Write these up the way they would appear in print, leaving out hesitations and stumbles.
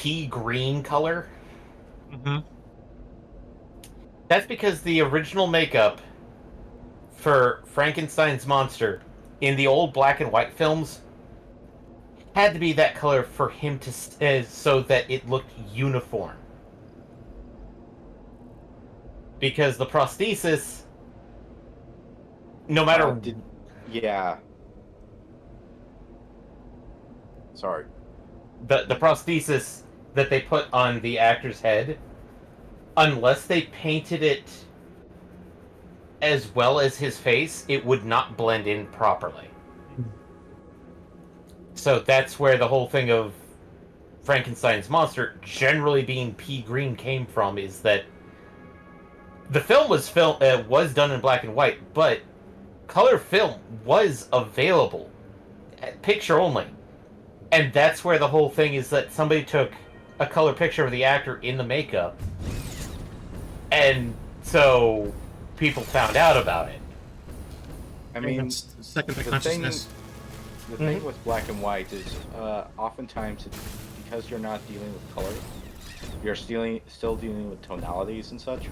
pea green color. Mm-hmm. That's because the original makeup for Frankenstein's monster in the old black and white films had to be that color for him to so that it looked uniform. Because the prosthesis, no matter Yeah. Sorry. the prosthesis that they put on the actor's head, unless they painted it as well as his face, it would not blend in properly. So that's where the whole thing of Frankenstein's monster generally being pea green came from, is that the film was done in black and white, but color film was available, picture only. And that's where the whole thing is that somebody took a color picture of the actor in the makeup, and so people found out about it. I mean, second the the consciousness. thing, the thing with black and white is oftentimes it's because you're not dealing with color, you're still dealing with tonalities and such.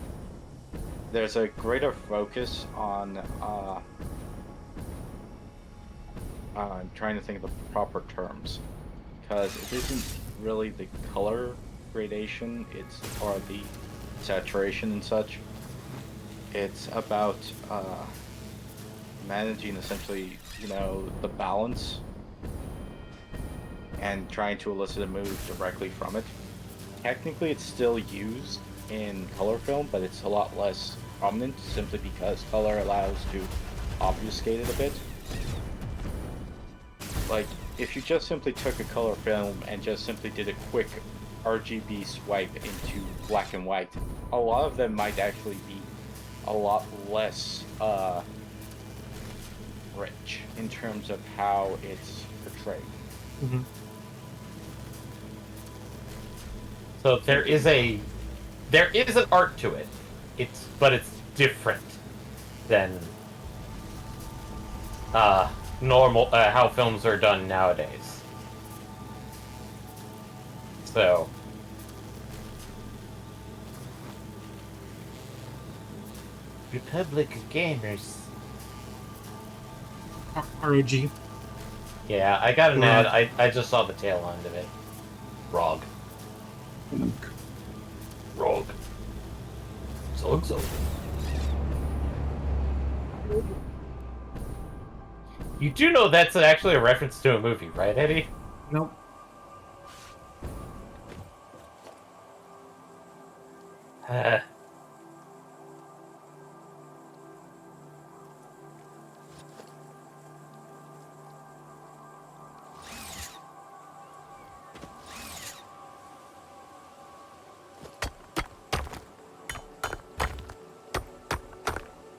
There's a greater focus on I'm trying to think of the proper terms, because it isn't really the color gradation, or the saturation and such. It's about managing essentially, the balance and trying to elicit a mood directly from it. Technically, it's still used in color film, but it's a lot less prominent simply because color allows to obfuscate it a bit. Like, if you just simply took a color film and just simply did a quick RGB swipe into black and white, a lot of them might actually be a lot less rich in terms of how it's portrayed. Mm-hmm. So there is an art to it. But it's different than normal how films are done nowadays. So Republic of Gamers. ROG. Yeah, I got an ad. I just saw the tail end of it. Rog. Rog. So. You do know that's actually a reference to a movie, right, Eddie? Nope.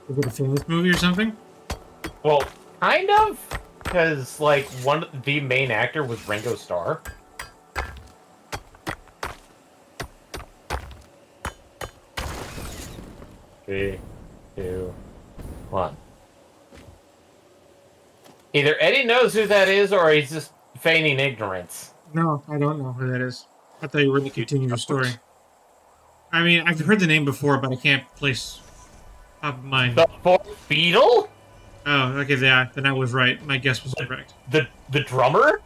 Is it a famous movie or something? Well, kind of, because the main actor was Ringo Starr. 3, 2, 1. Either Eddie knows who that is, or he's just feigning ignorance. No, I don't know who that is. I thought you were going to continue your story. I mean, I've heard the name before, but I can't place top of mind. The fourth Beatle? Oh, okay, yeah, then I was right. My guess was correct. The drummer?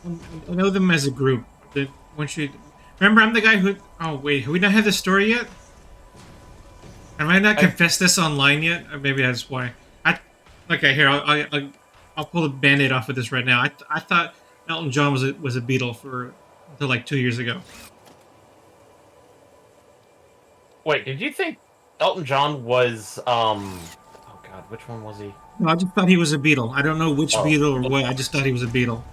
I know them as a group. Remember, I'm the guy who... Oh, wait, have we not had this story yet? Have I not confessed this online yet? Or maybe that's why. Okay, here, I'll pull the Band-Aid off of this right now. I thought Elton John was a Beatle until like 2 years ago. Wait, did you think Elton John was, oh god, which one was he? No, I just thought he was a Beatle. I don't know which Beatle or what. I just thought he was a Beatle.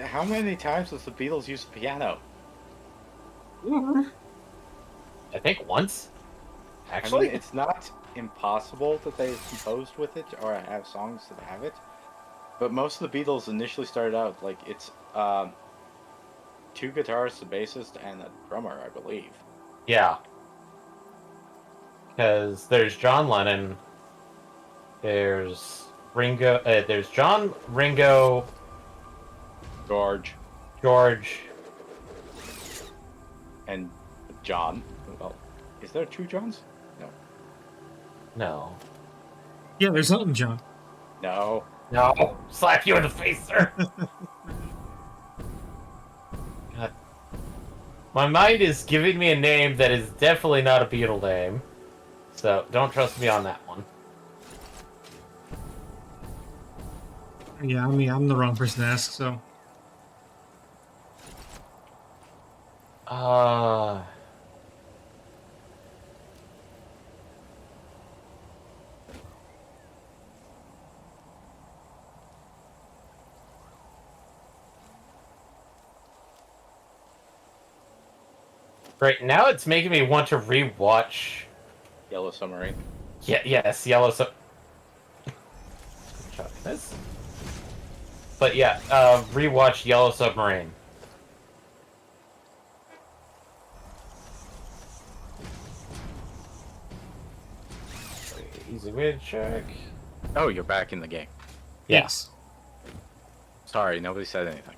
How many times does the Beatles use the piano? I think once. Actually, it's not impossible that they've composed with it or have songs that have it. But most of the Beatles initially started out like it's 2 guitarists, a bassist, and a drummer, I believe. Yeah. Because there's John Lennon, there's Ringo, there's John, Ringo, George George. and John. Well, is there two Johns? No. No. Yeah, there's Elton John. No. No. Slap you in the face, sir. God. My mind is giving me a name that is definitely not a Beatle name. So don't trust me on that one. Yeah, I mean, I'm the wrong person to ask, so. Uh... Right now, it's making me want to rewatch. Yellow Submarine. Yeah, yes, Yellow this. But yeah, rewatch Yellow Submarine. Easy way to check. Oh, you're back in the game. Yeah. Yes. Sorry, nobody said anything.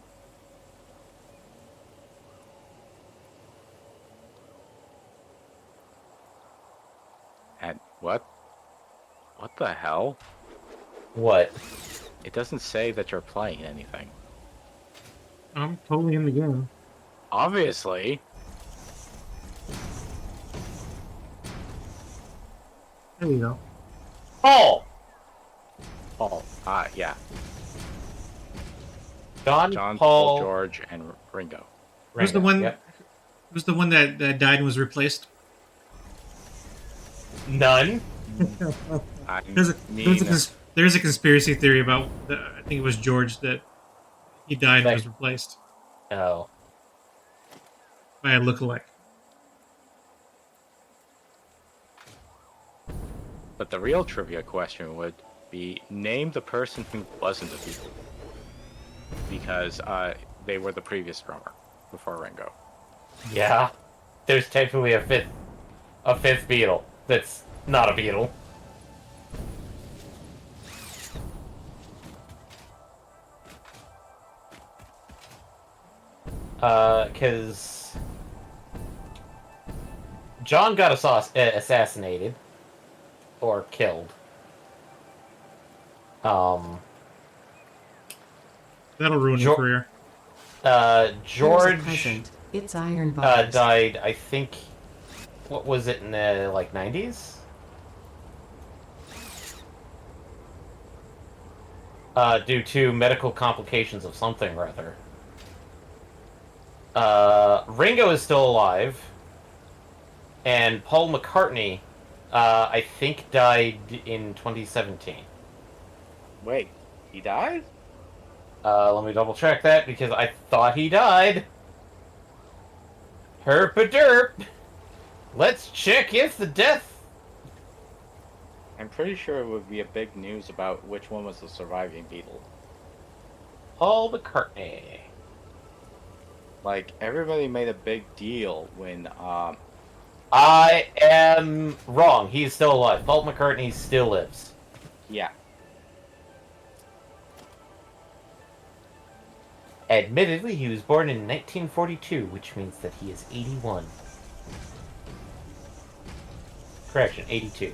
And what? What the hell? What? It doesn't say that you're playing anything. I'm totally in the game. Obviously. There you go. Paul! Paul. Yeah. John, Paul, George, and Ringo. Who's the one? Yep. Who's the one that died and was replaced? None. I There's a conspiracy theory about. I think it was George that he died and was replaced Oh. by a lookalike. But the real trivia question would be, name the person who wasn't a Beatle. Because they were the previous drummer before Ringo. Yeah. There's technically a fifth Beatle that's not a Beatle. Because John got assassinated or killed. That'll ruin your career. George It's iron bars. died, I think, what was it, in the, like, 90s? Due to medical complications of something or other. Ringo is still alive. And Paul McCartney, I think, died in 2017. Wait, he died? Let me double check that, because I thought he died. Herp-a-derp. Let's check if the death... I'm pretty sure it would be a big news about which one was the surviving Beatle. Paul McCartney. Like, everybody made a big deal when, I am wrong. He's still alive. Paul McCartney still lives. yeah. Admittedly, he was born in 1942, which means that he is 81. Correction, 82.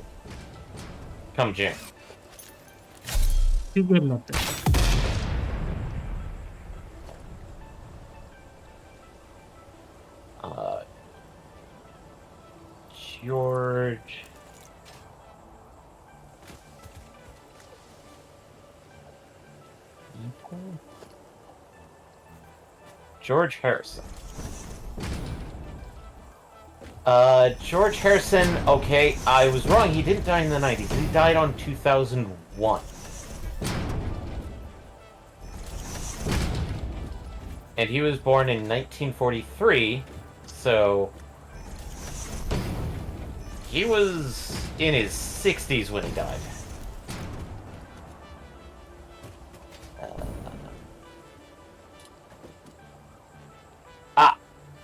Come June. He's good enough there. George... George Harrison. George Harrison, okay, I was wrong. He didn't die in the 90s. He died on 2001. And he was born in 1943, so... he was in his 60s when he died.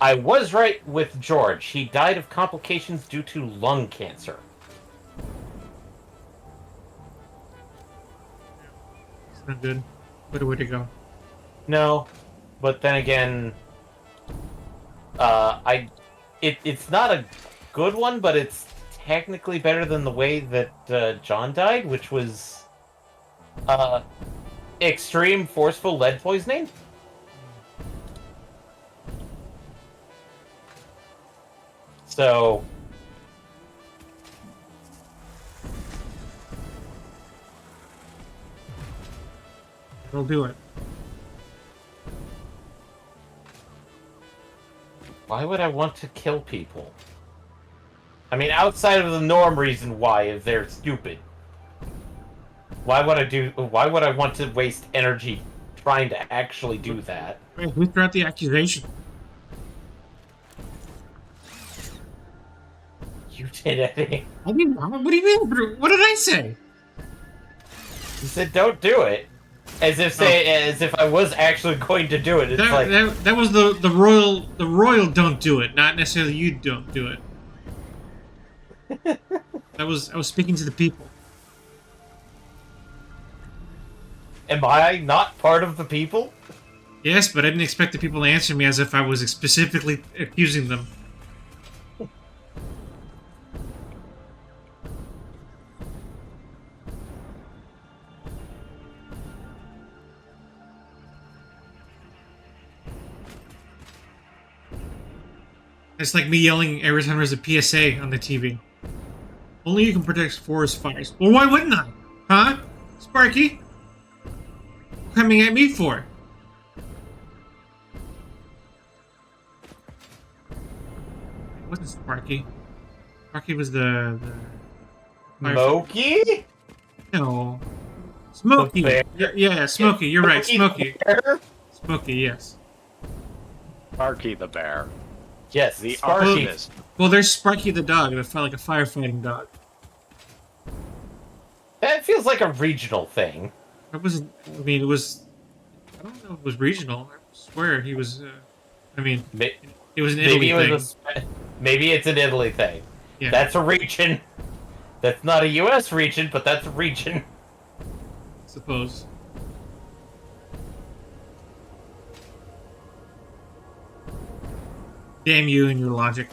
I was right with George. He died of complications due to lung cancer. It's not good. What a way to go. No. but then again, it's not a good one, but it's technically better than the way that John died, which was extreme forceful lead poisoning. So It'll do it. why would I want to kill people? I mean, outside of the norm reason why, if they're stupid. Why would I want to waste energy trying to actually do that? Wait, who threw out the accusation? You did, Eddie. I mean, what do you mean? What did I say? You said don't do it. As if I was actually going to do it. It's like That was the royal don't do it, not necessarily you don't do it. I was speaking to the people. am I not part of the people? Yes, but I didn't expect the people to answer me as if I was specifically accusing them. It's like me yelling every time there's a PSA on the TV. Only you can protect forest fires. Well, why wouldn't I? Huh? Sparky? Coming at me for? It wasn't Sparky. Sparky was the Smokey? No. Smokey. The Yeah, Smokey. You're right. Smokey Smokey. the bear? Smokey, yes. Sparky the bear. Yes, The Sparky. arsonist. Well, there's Sparky the dog. That felt like a firefighting dog. That feels like a regional thing. That wasn't. I mean, it was. I don't know if it was regional. I swear he was. I mean, it was an Italy thing. Maybe it's an Italy thing. Yeah. That's a region. That's not a U.S. region, but that's a region. I suppose. Damn you and your logic.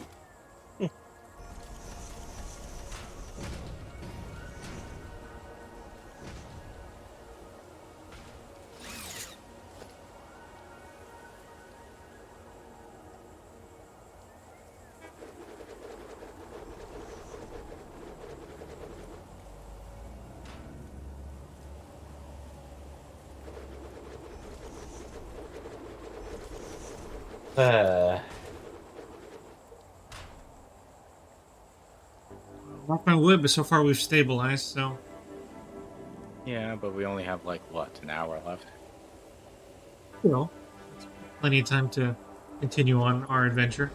Knock my wood, but so far we've stabilized, so. Yeah, but we only have like what, an hour left? You know, it's plenty of time to continue on our adventure.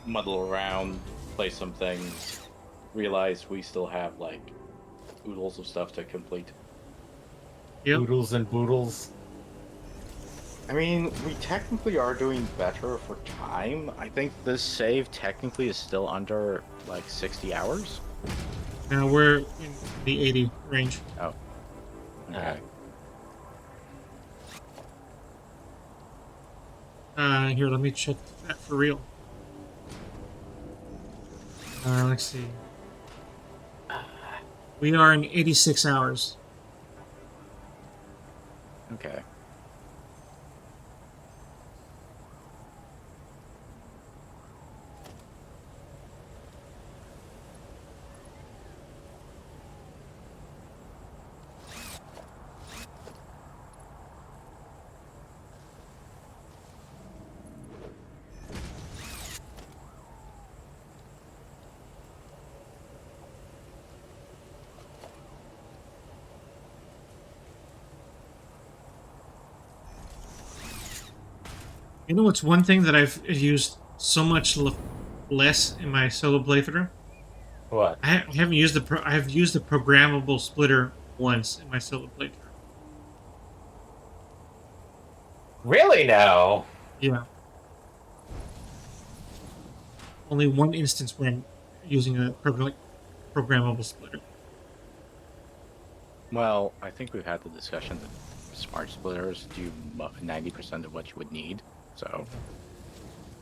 Muddle around, play some things, realize we still have like oodles of stuff to complete. Yep. Boodles and boodles. I mean, we technically are doing better for time. I think this save technically is still under like 60 hours. Now we're in the 80 range. Oh. Okay. Here, let me check that for real. Let's see. We are in 86 hours. Okay. You know what's one thing that I've used so much less in my solo playthrough? What? I haven't used I have used the programmable splitter once in my solo playthrough. Really now? Yeah. Only one instance when using a programmable splitter. Well, I think we've had the discussion that smart splitters do 90% of what you would need. So,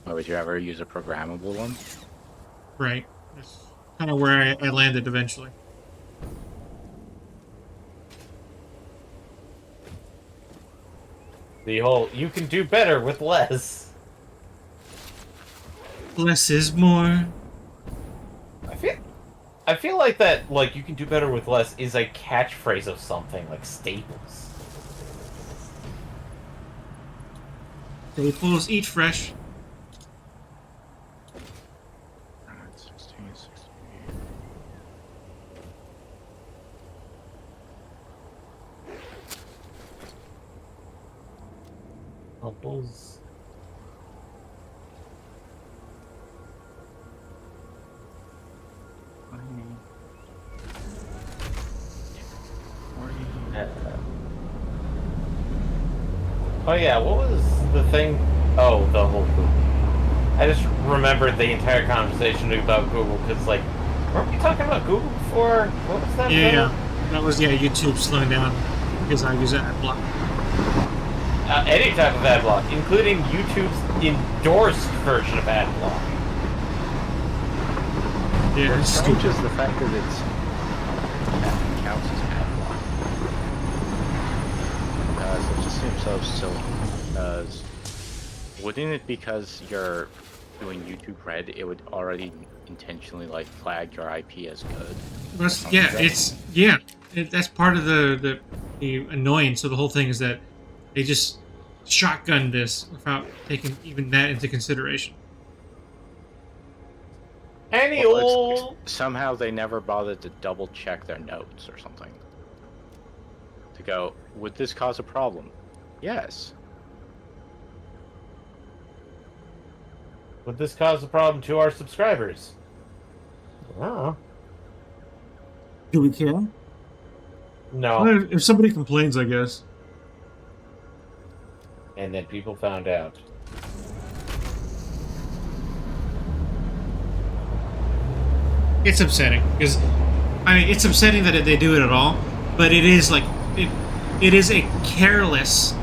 why would you ever use a programmable one? Right. That's kind of where I landed eventually. The whole you can do better with less. Less is more. I feel like that, like, you can do better with less is a catchphrase of something, like Staples. Staples, eat fresh. 16, 16. Staples. Oh yeah, what was the thing? Oh, the whole Google. I just remembered the entire conversation about Google because, like, weren't we talking about Google before? What was that? Yeah. That was, YouTube slowing down because I use ad block. Any type of ad block, including YouTube's endorsed version of ad block. Yeah, What's it's strange stupid. is the fact that it counts as ad block. So it just seems so silly. Because wouldn't it, because you're doing YouTube Red, it would already intentionally like flag your IP as good? That's that's part of the annoyance of the whole thing is that they just shotgun this without taking even that into consideration. Any Well, old. somehow they never bothered to double check their notes or something. To go, would this cause a problem? Yes. Would this cause a problem to our subscribers? Oh. Do we care? No. Well, if somebody complains, I guess. And then people found out. It's upsetting because, it's upsetting that they do it at all. But it is like it is a careless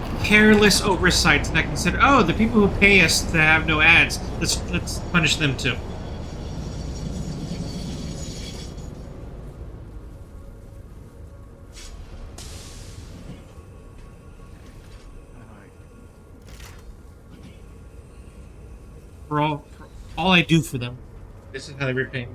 oversight to not consider. Oh, the people who pay us to have no ads. Let's punish them too. For all I do for them, this is how they repay me.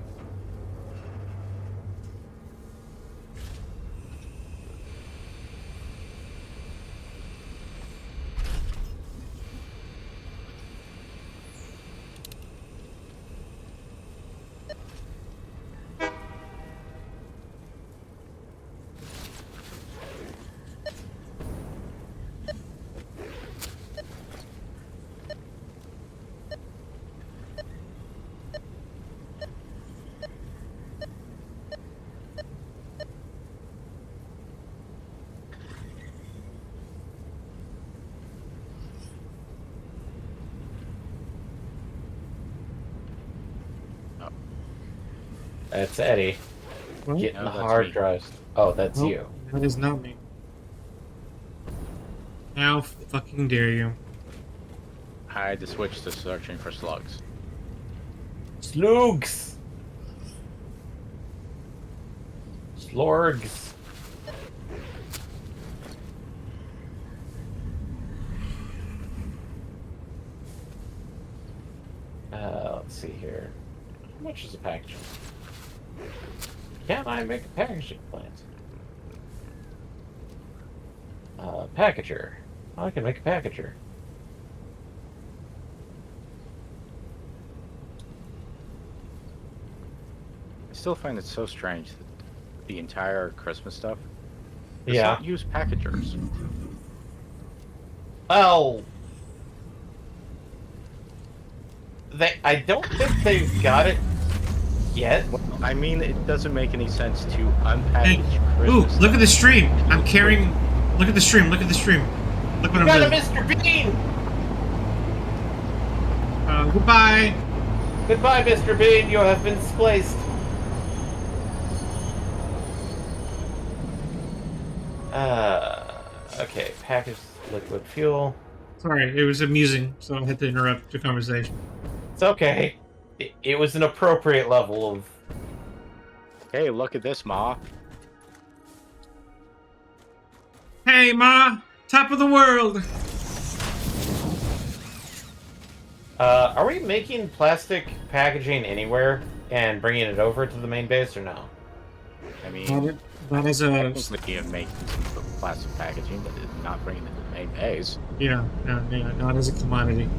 That's Eddie. Getting No, the that's hard me. drives. Oh, that's Nope, you. that is not me. How fucking dare you? I had to switch to searching for slugs. Slugs! Slorgs. Let's see here. How much is a package? Can I make a packaging plant? Packager. I can make a packager. I still find it so strange that the entire Christmas stuff does Yeah. not use packagers. Well, I don't think they've got it yet. Well, I mean, it doesn't make any sense to Hey, unpackage ooh, Christmas look at the stuff. stream. I'm carrying. Look at the stream. Look at the stream. Look what You I'm got a doing. Mr. Bean! Goodbye. Goodbye, Mr. Bean. You have been displaced. Okay, packaged liquid fuel. Sorry, it was amusing, so I had to interrupt the conversation. It's okay. It was an appropriate level of... Hey, look at this, Ma. Hey, Ma! Top of the world! Are we making plastic packaging anywhere and bringing it over to the main base or no? I mean, That is a... technically you're making some plastic packaging, but it's not bringing it to the main base. Yeah, not as a commodity.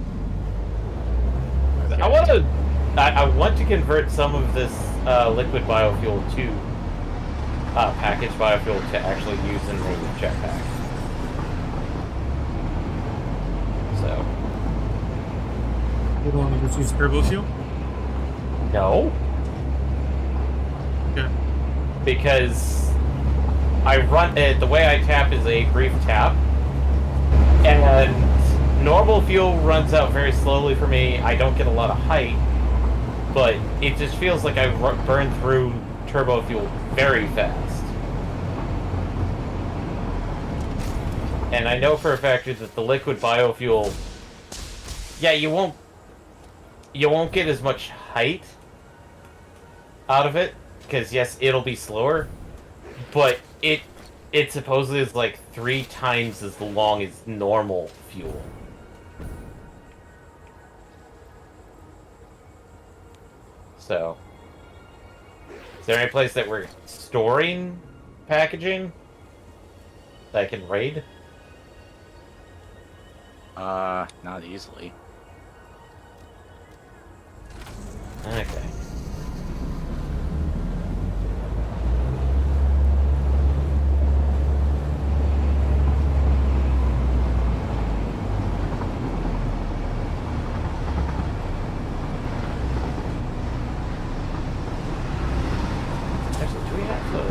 Okay. I want to convert some of this liquid biofuel to packaged biofuel to actually use in the jetpack. So. You don't want to just use turbo fuel? No. Okay. Because I run it, the way I tap is a brief tap, and normal fuel runs out very slowly for me. I don't get a lot of height, but it just feels like I burn through turbo fuel very fast. And I know for a fact that the liquid biofuel, yeah, you won't get as much height out of it, because yes, it'll be slower, but it supposedly is like 3 times as long as normal fuel. So, is there any place that we're storing packaging that I can raid? Not easily. Okay. Actually, do we have the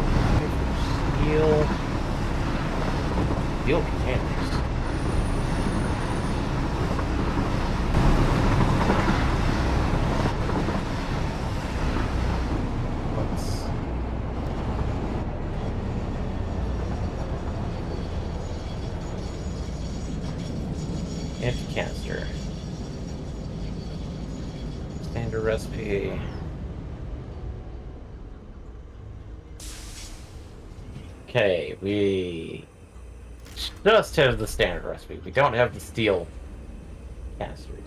steel containers? Let's... Empty canister. Standard recipe. Okay, we just have the standard recipe. We don't have the steel canisters.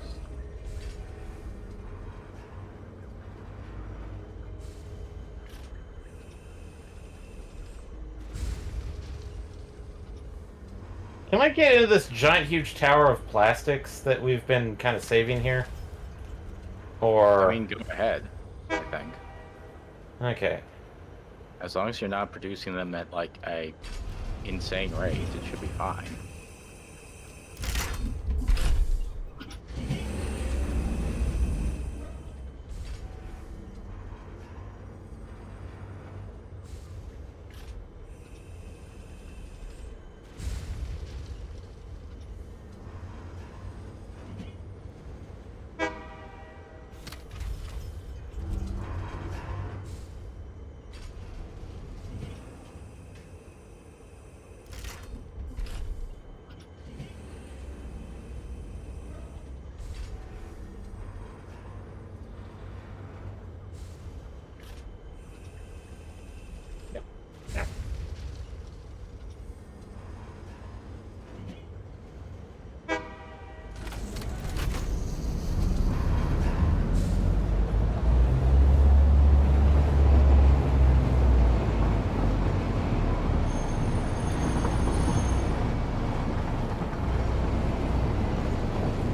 Can I get into this giant, huge tower of plastics that we've been kind of saving here? Or... I mean, go ahead, I think. Okay. As long as you're not producing them at, like, a insane rate, it should be fine.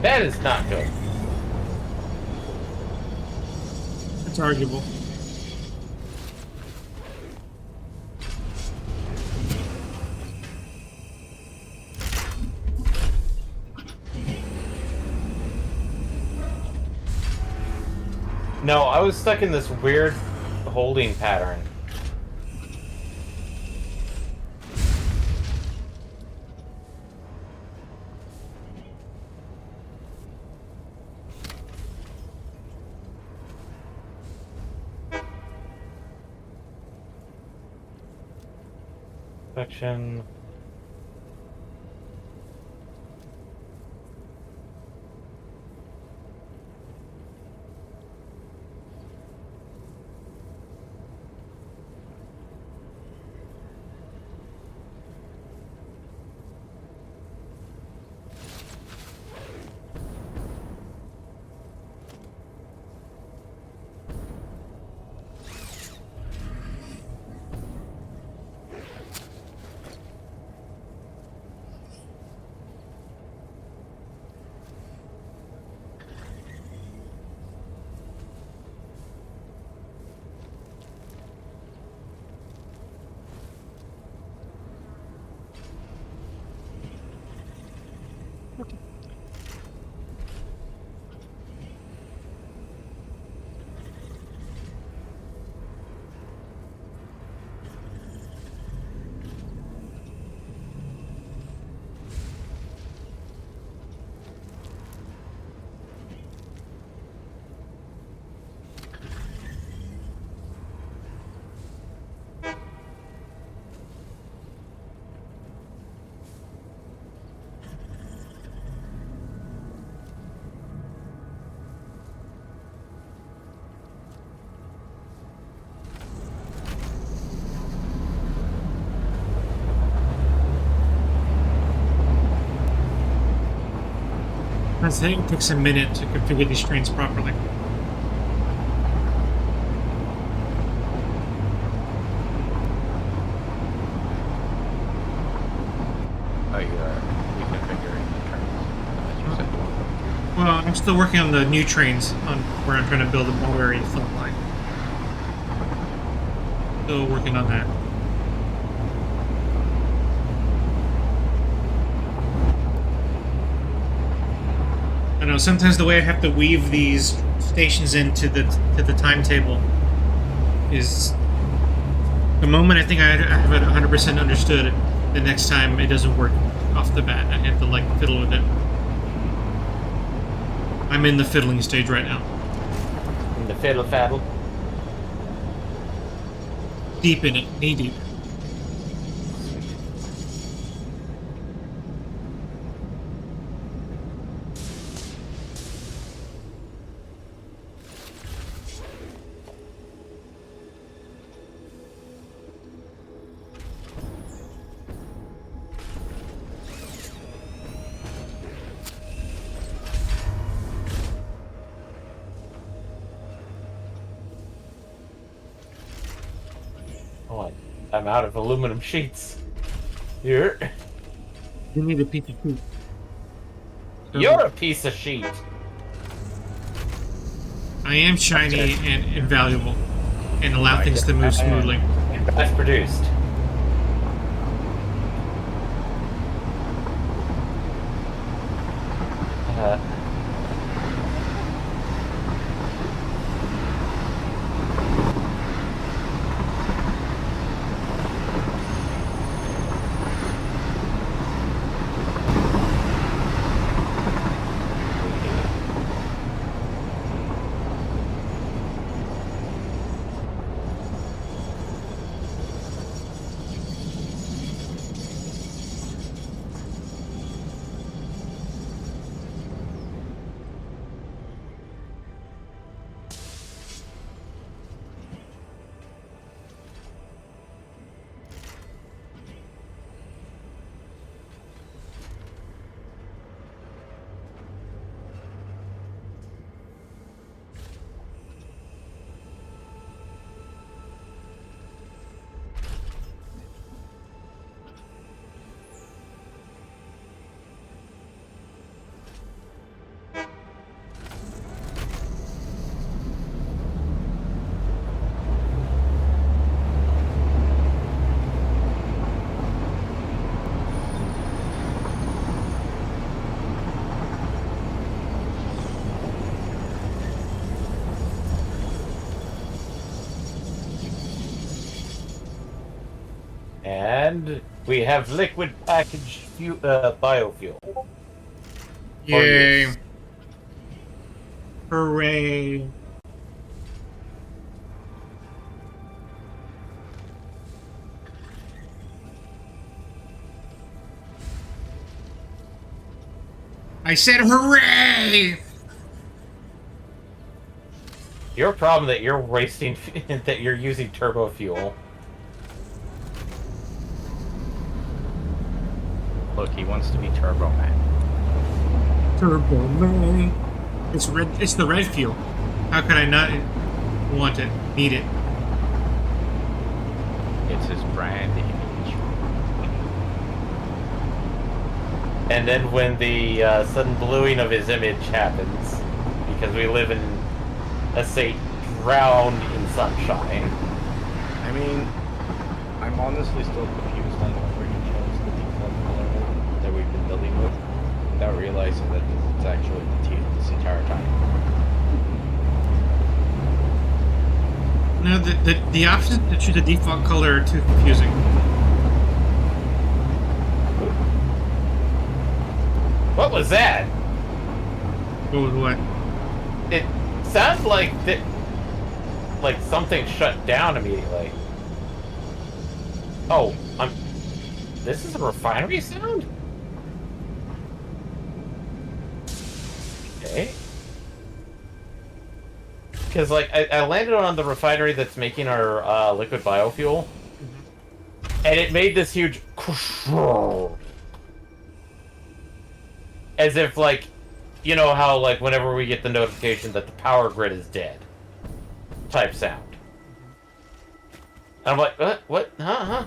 That is not good. It's arguable. No, I was stuck in this weird holding pattern. Section. I think it takes a minute to configure these trains properly. Oh, you are reconfiguring the trains. As you said you want them Well, I'm still working on the new trains on where I'm trying to build a Barbary fault line. Still working on that. I know sometimes the way I have to weave these stations into the timetable is the moment I think I have it 100% understood. The next time it doesn't work off the bat. I have to like fiddle with it. I'm in the fiddling stage right now. In the fiddle faddle. Deep in it, knee deep. Oh, I'm out of aluminum sheets. Here. You need a piece of food. You're a piece of sheet. I am shiny and invaluable, and allow things to move smoothly. Mass produced. And we have liquid packaged biofuel. Yay! use. Hooray! I said hooray! Your problem that you're wasting, that you're using turbo fuel. Look, he wants to be Turbo Man. Turbo Man. It's red. It's the red fuel. How could I not want it? Need it? It's his brand image. And then when the sudden bluing of his image happens, because we live in a state drowned in sunshine. I mean, I'm honestly still confused on where he chose the default color that we've been building with, without realizing that it's actually the teeth this entire time. No, the options to choose a default color are too confusing. What was that? What was what? It sounds like something shut down immediately. Oh, this is a refinery sound? Okay. Because, like, I landed on the refinery that's making our liquid biofuel, and it made this huge... As if, like, you know how, like, whenever we get the notification that the power grid is dead type sound. And I'm like, what? Huh?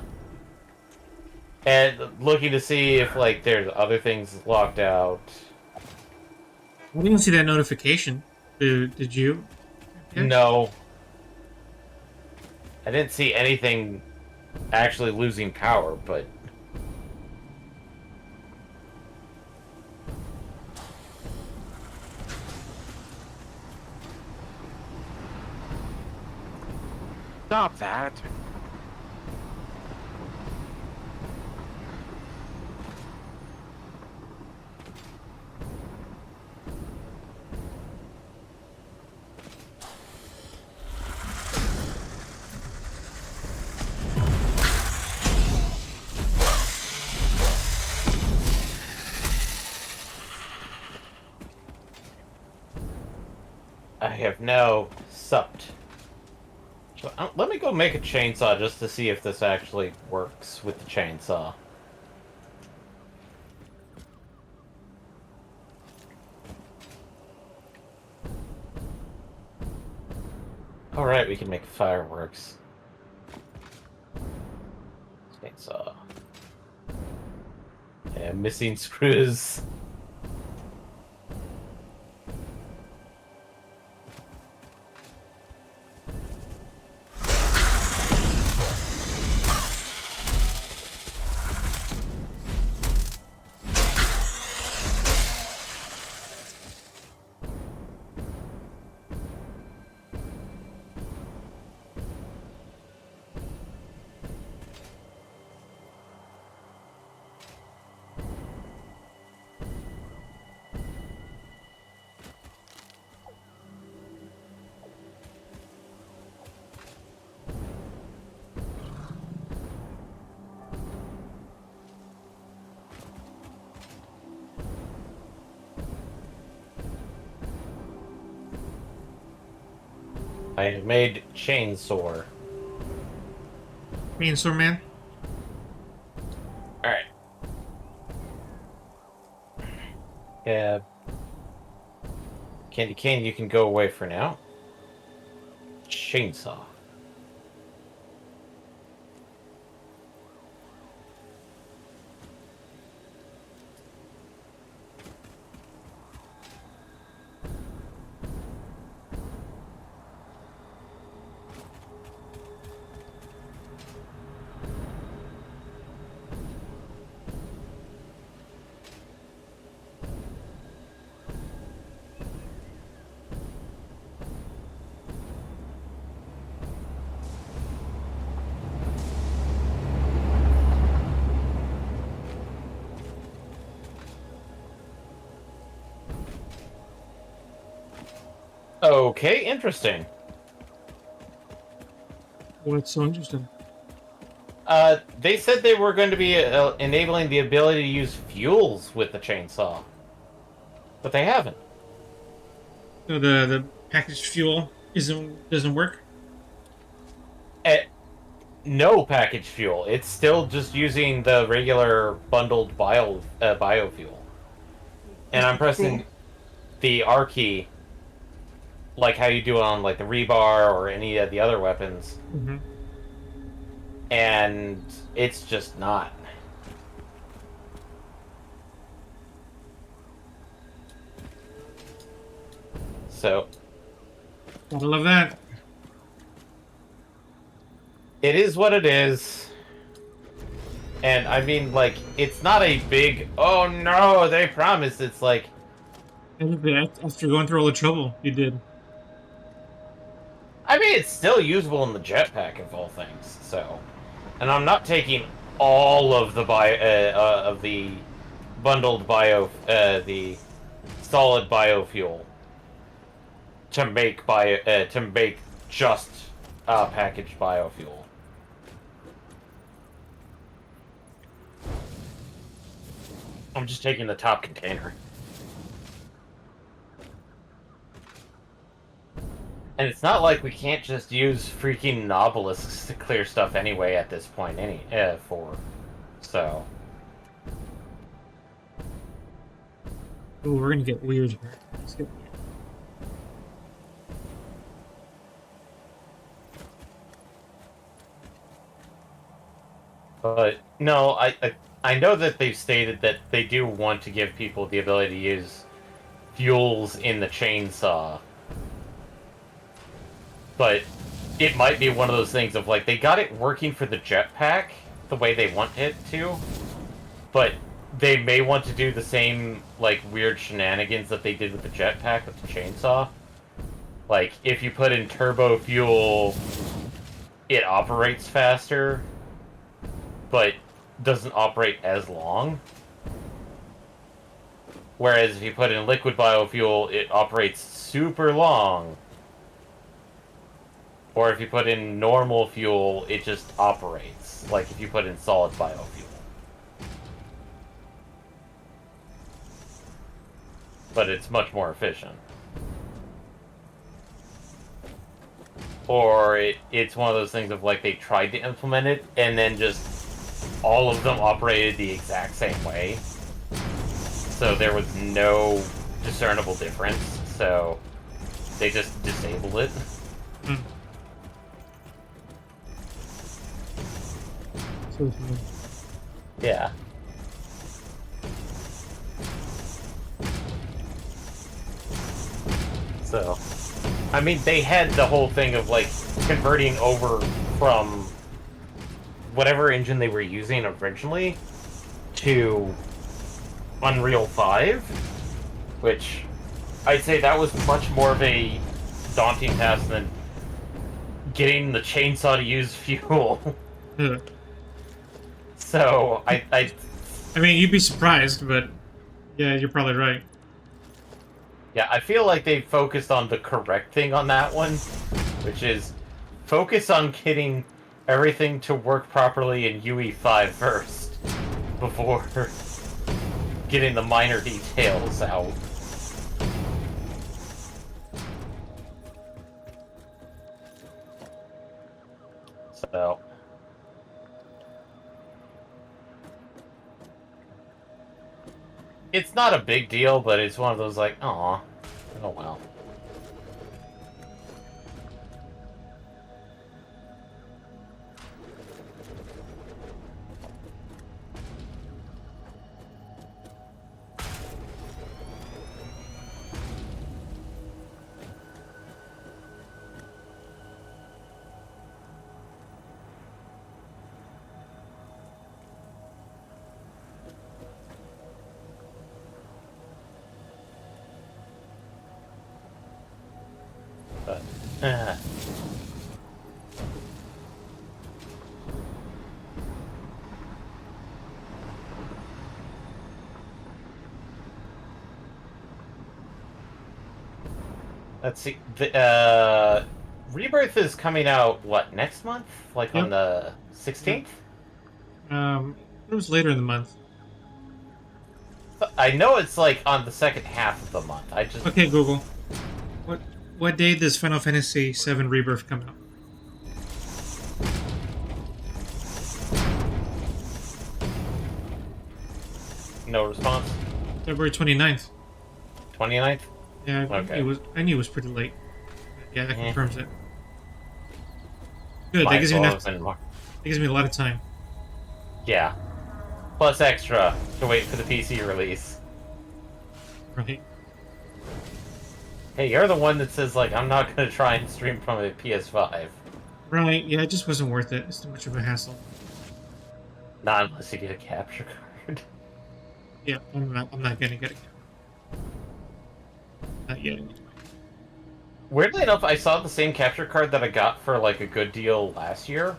And looking to see if, like, there's other things locked out. I didn't see that notification. Did you? Yeah. No. I didn't see anything actually losing power, but... Stop that. I have now supped. So, let me go make a chainsaw just to see if this actually works with the chainsaw. Alright, we can make fireworks. Chainsaw. Yeah, missing screws. I have made chainsaw. Chainsaw Man. Alright. Yeah. Candy cane, you can go away for now. Chainsaw. Okay, interesting. What's so interesting? They said they were going to be enabling the ability to use fuels with the chainsaw. But they haven't. So the packaged fuel doesn't work. No packaged fuel. It's still just using the regular bundled biofuel. And I'm pressing the R key, like how you do it on like the rebar or any of the other weapons. Mm-hmm. And it's just not. So Gotta love that. it is what it is. And I mean, like, it's not a big, oh no, they promised. It's like, After going through all the trouble you did. I mean, it's still usable in the jetpack of all things. So, and I'm not taking all of the of the bundled the solid biofuel to make just packaged biofuel. I'm just taking the top container. And it's not like we can't just use freaking obelisks to clear stuff anyway at this point, so. Ooh, we're gonna get weird here. Let's get weird. But no, I know that they've stated that they do want to give people the ability to use fuels in the chainsaw. But it might be one of those things of like they got it working for the jetpack the way they want it to, but they may want to do the same like weird shenanigans that they did with the jetpack with the chainsaw. Like if you put in turbo fuel, it operates faster, but doesn't operate as long. Whereas if you put in liquid biofuel, it operates super long. Or if you put in normal fuel, it just operates. Like if you put in solid biofuel. But it's much more efficient. Or it's one of those things of like they tried to implement it and then just all of them operated the exact same way. So there was no discernible difference. So they just disabled it. Hmm. So, Yeah. So, I mean, they had the whole thing of, like, converting over from whatever engine they were using originally to Unreal 5, which I'd say that was much more of a daunting task than getting the chainsaw to use fuel. yeah. So, I mean, you'd be surprised, but yeah, you're probably right. Yeah, I feel like they focused on the correct thing on that one, which is focus on getting everything to work properly in UE5 first, before getting the minor details out. So... It's not a big deal, but it's one of those like, aw, oh well. But, let's see. The Rebirth is coming out what, next month? Like on Yep. the 16th? It was later in the month. I know it's like on the second half of the month. I just Okay, Google. What day does Final Fantasy VII Rebirth come out? no response. February 29th. 29th? Yeah, Okay. I knew it was pretty late. Yeah, that Eh. confirms it. Good, Might that gives, as me well enough, have been that more. gives me a lot of time. Yeah. Plus extra to wait for the PC release. Right. Hey, you're the one that says, like, I'm not gonna try and stream from a PS5. Right, yeah, it just wasn't worth it. It's too much of a hassle. Not unless you get a capture card. Yeah, I'm not gonna get it. Not yet. Weirdly enough, I saw the same capture card that I got for like a good deal last year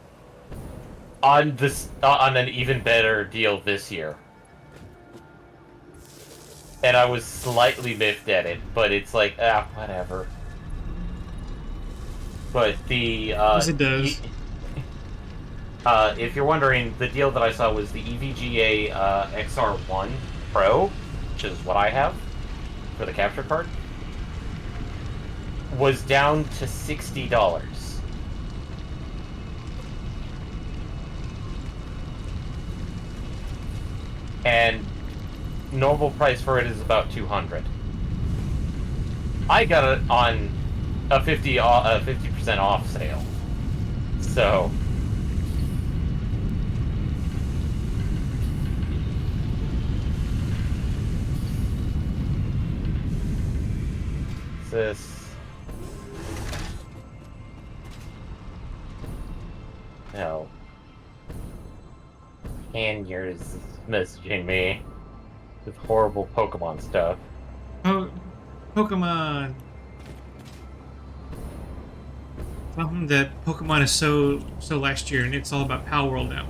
on this on an even better deal this year. And I was slightly miffed at it, but it's like, whatever. But the As it does. if you're wondering, the deal that I saw was the EVGA XR1 Pro, which is what I have for the capture card, was down to $60. And normal price for it is about $200. I got it on a 50% off sale. So this no. And yours messaging me with horrible Pokemon stuff. Oh, Pokemon. Tell them that Pokemon is so last year, and it's all about Power World now.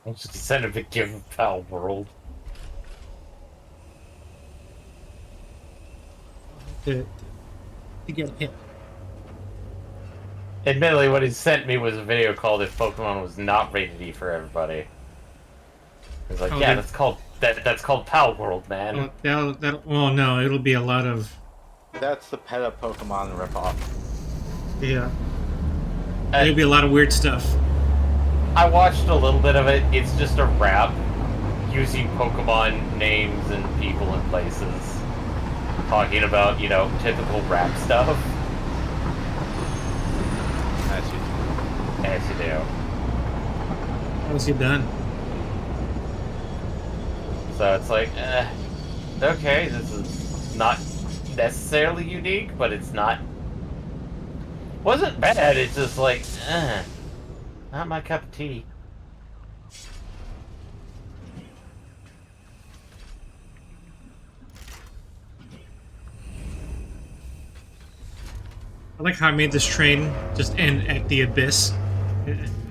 I'm just send him to give him Pal World. To get hit. Admittedly, what he sent me was a video called "If Pokemon was not rated E for everybody." It's like, Oh, yeah, they- that's called Pal World, man. Well, no, it'll be a lot of. That's the Peta Pokemon ripoff. Yeah. There'll be a lot of weird stuff. I watched a little bit of it. It's just a rap using Pokemon names and people and places, talking about, you know, typical rap stuff. As you do. As you do. How's he done? So it's like, okay, this is not necessarily unique, but it's not. Wasn't bad. It's just like, not my cup of tea. I like how I made this train just end at the abyss.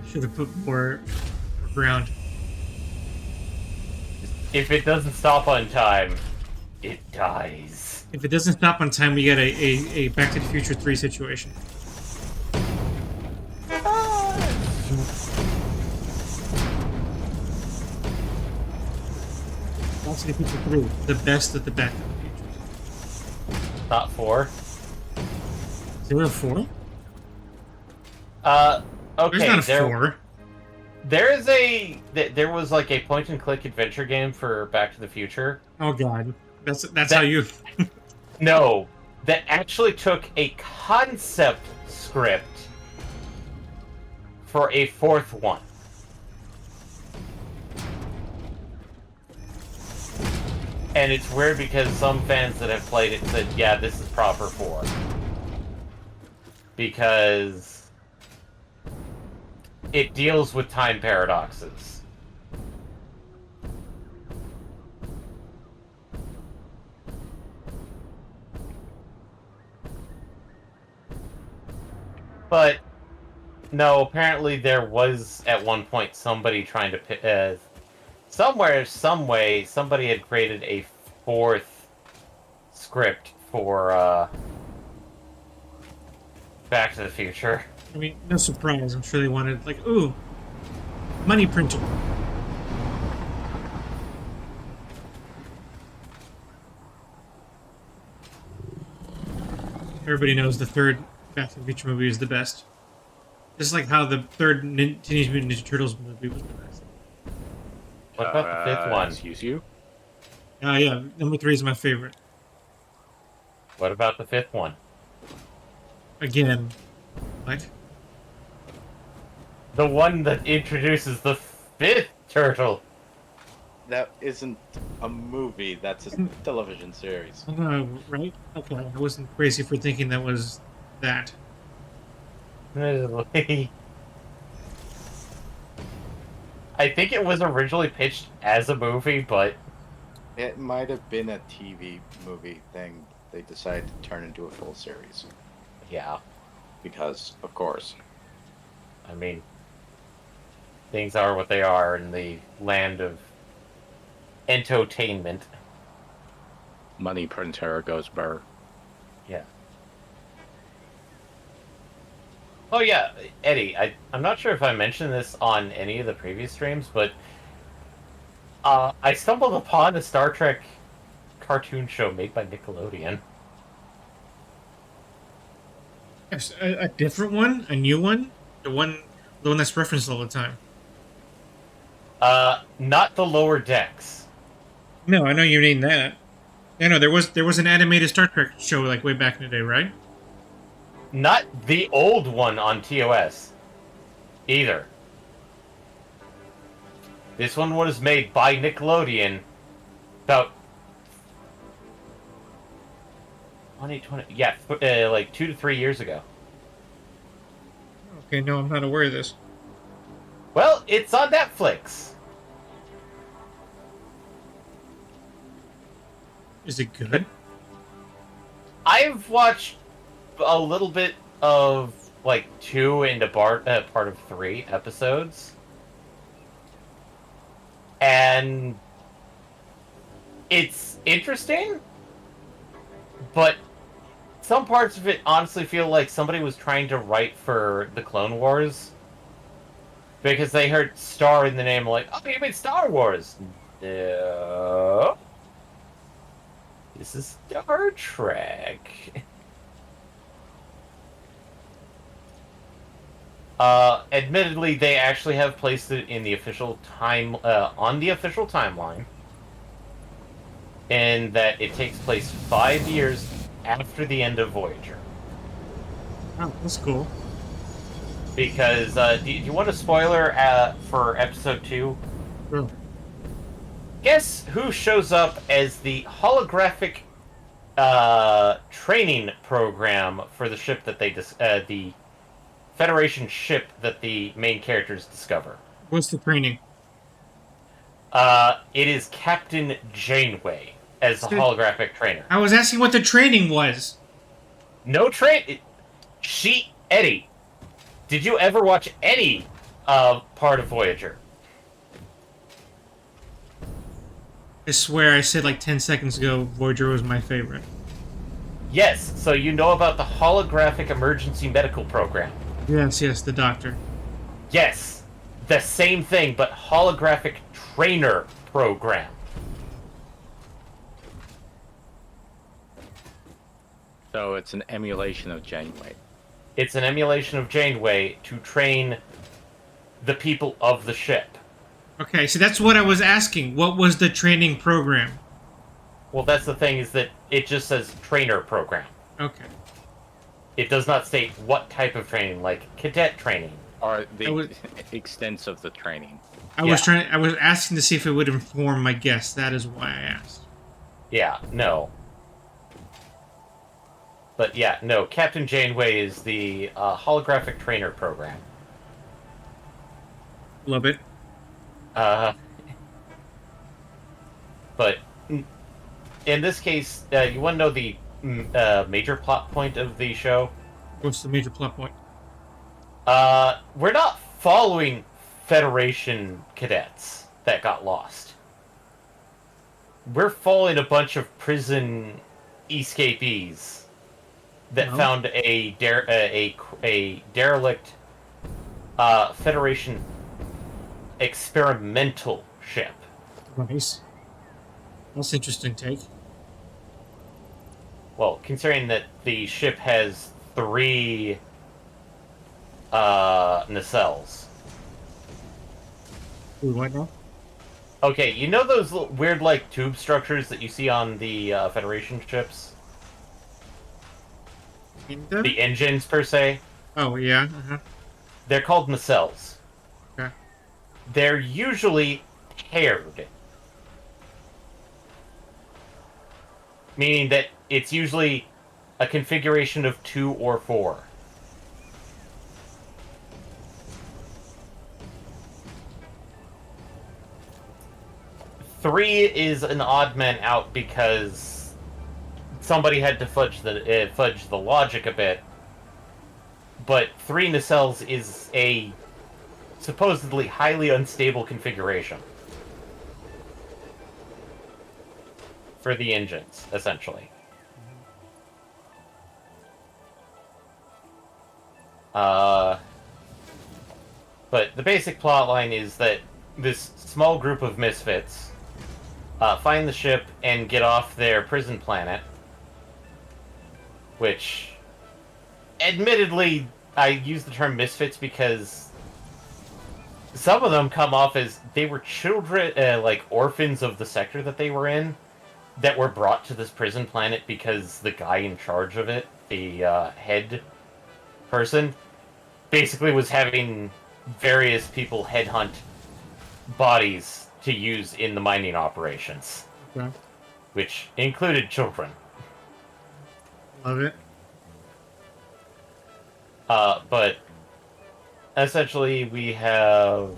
Should have put more ground. If it doesn't stop on time, it dies. If it doesn't stop on time, we get a Back to the Future 3 situation. Back to the Future 3, the best of the Back to the Future. Not 4. Is there a 4? Okay. There's not a 4. There was like a point-and-click adventure game for Back to the Future. Oh god. That's how you... No, that actually took a concept script for a 4th one. And it's weird because some fans that have played it said, yeah, this is proper 4. Because it deals with time paradoxes. But no, apparently there was at one point somebody trying to somewhere, some way, somebody had created a 4th script for Back to the Future. I mean, no surprise. I'm sure they wanted, like, ooh, money printer. Everybody knows the third Back to the Future movie is the best. Just like how the third Teenage Mutant Ninja Turtles movie was the best. What about the fifth one? Excuse you? Yeah, number 3 is my favorite. What about the fifth one? Again, what? The one that introduces the fifth turtle. That isn't a movie. That's a television series. Right? Okay, I wasn't crazy for thinking that was that. I think it was originally pitched as a movie, but It might have been a TV movie thing. They decided to turn into a full series yeah, because, of course. I mean, things are what they are in the land of entertainment. Money printer goes burr. Yeah. Oh yeah, Eddie, I'm not sure if I mentioned this on any of the previous streams, but I stumbled upon a Star Trek cartoon show made by Nickelodeon. A different one, a new one, the one that's referenced all the time. Not the Lower Decks. No, I know you mean that. I know there was an animated Star Trek show like way back in the day, right? Not the old one on TOS. Either. This one was made by Nickelodeon about 2020. Yeah, like 2 to 3 years ago. Okay, no, I'm not aware of this. Well, it's on Netflix. Is it good? I've watched a little bit of like 2 into part of 3 episodes, and it's interesting, but some parts of it honestly feel like somebody was trying to write for the Clone Wars because they heard Star in the name, like, oh, you made Star Wars. No. This is Star Trek. Admittedly, they actually have placed it in the official time, on the official timeline, in that it takes place 5 years after the end of Voyager. Oh, that's cool. Because, do you want a spoiler for episode 2? Sure. Guess who shows up as the holographic training program for the ship that the Federation ship that the main characters discover? What's the training? It is Captain Janeway as the holographic trainer. I was asking what the training was. No Eddie, did you ever watch any part of Voyager? I swear I said like 10 seconds ago Voyager was my favorite. Yes, so you know about the holographic emergency medical program. Yes, the doctor. Yes, the same thing, but holographic trainer program. So it's an emulation of Janeway. It's an emulation of Janeway to train the people of the ship. Okay, so that's what I was asking. What was the training program? Well, that's the thing, is that it just says trainer program. Okay. It does not state what type of training, like cadet training. Or the extents of the training. I was asking to see if it would inform my guess. That is why I asked. Yeah, no. But yeah, no, Captain Janeway is the holographic trainer program. Love it. But in this case, you want to know the major plot point of the show? What's the major plot point? We're not following Federation cadets that got lost. We're following a bunch of prison escapees that found a derelict Federation experimental ship. Nice. That's an interesting take. Well, considering that the ship has 3 nacelles. Ooh, what now? Okay, you know those weird, like, tube structures that you see on the Federation ships? Kingdom? The engines, per se? Oh, yeah. They're called nacelles. Okay. They're usually paired. Meaning that it's usually a configuration of 2 or 4. Three is an odd man out because somebody had to fudge the logic a bit. But 3 nacelles is a supposedly highly unstable configuration for the engines, essentially. But the basic plot line is that this small group of misfits find the ship and get off their prison planet, which, admittedly, I use the term misfits because some of them come off as they were children, like orphans of the sector that they were in, that were brought to this prison planet because the guy in charge of it, the head person, basically was having various people headhunt bodies to use in the mining operations, Okay. which included children. Love it. But essentially we have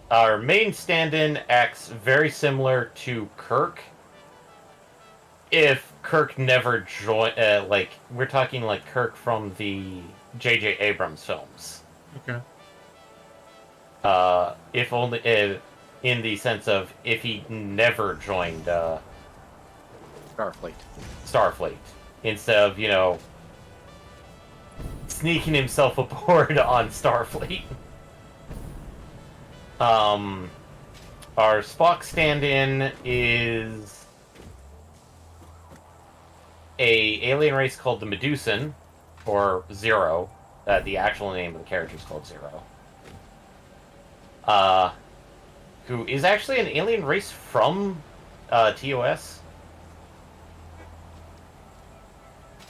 our main stand-in acts very similar to Kirk. If Kirk never joined, like, we're talking like Kirk from the J.J. Abrams films. Okay. If only, in the sense of if he never joined Starfleet. Starfleet, instead of, you know, sneaking himself aboard on Starfleet. Our Spock stand-in is a alien race called the Medusan, or Zero. The actual name of the character is called Zero. Who is actually an alien race from TOS.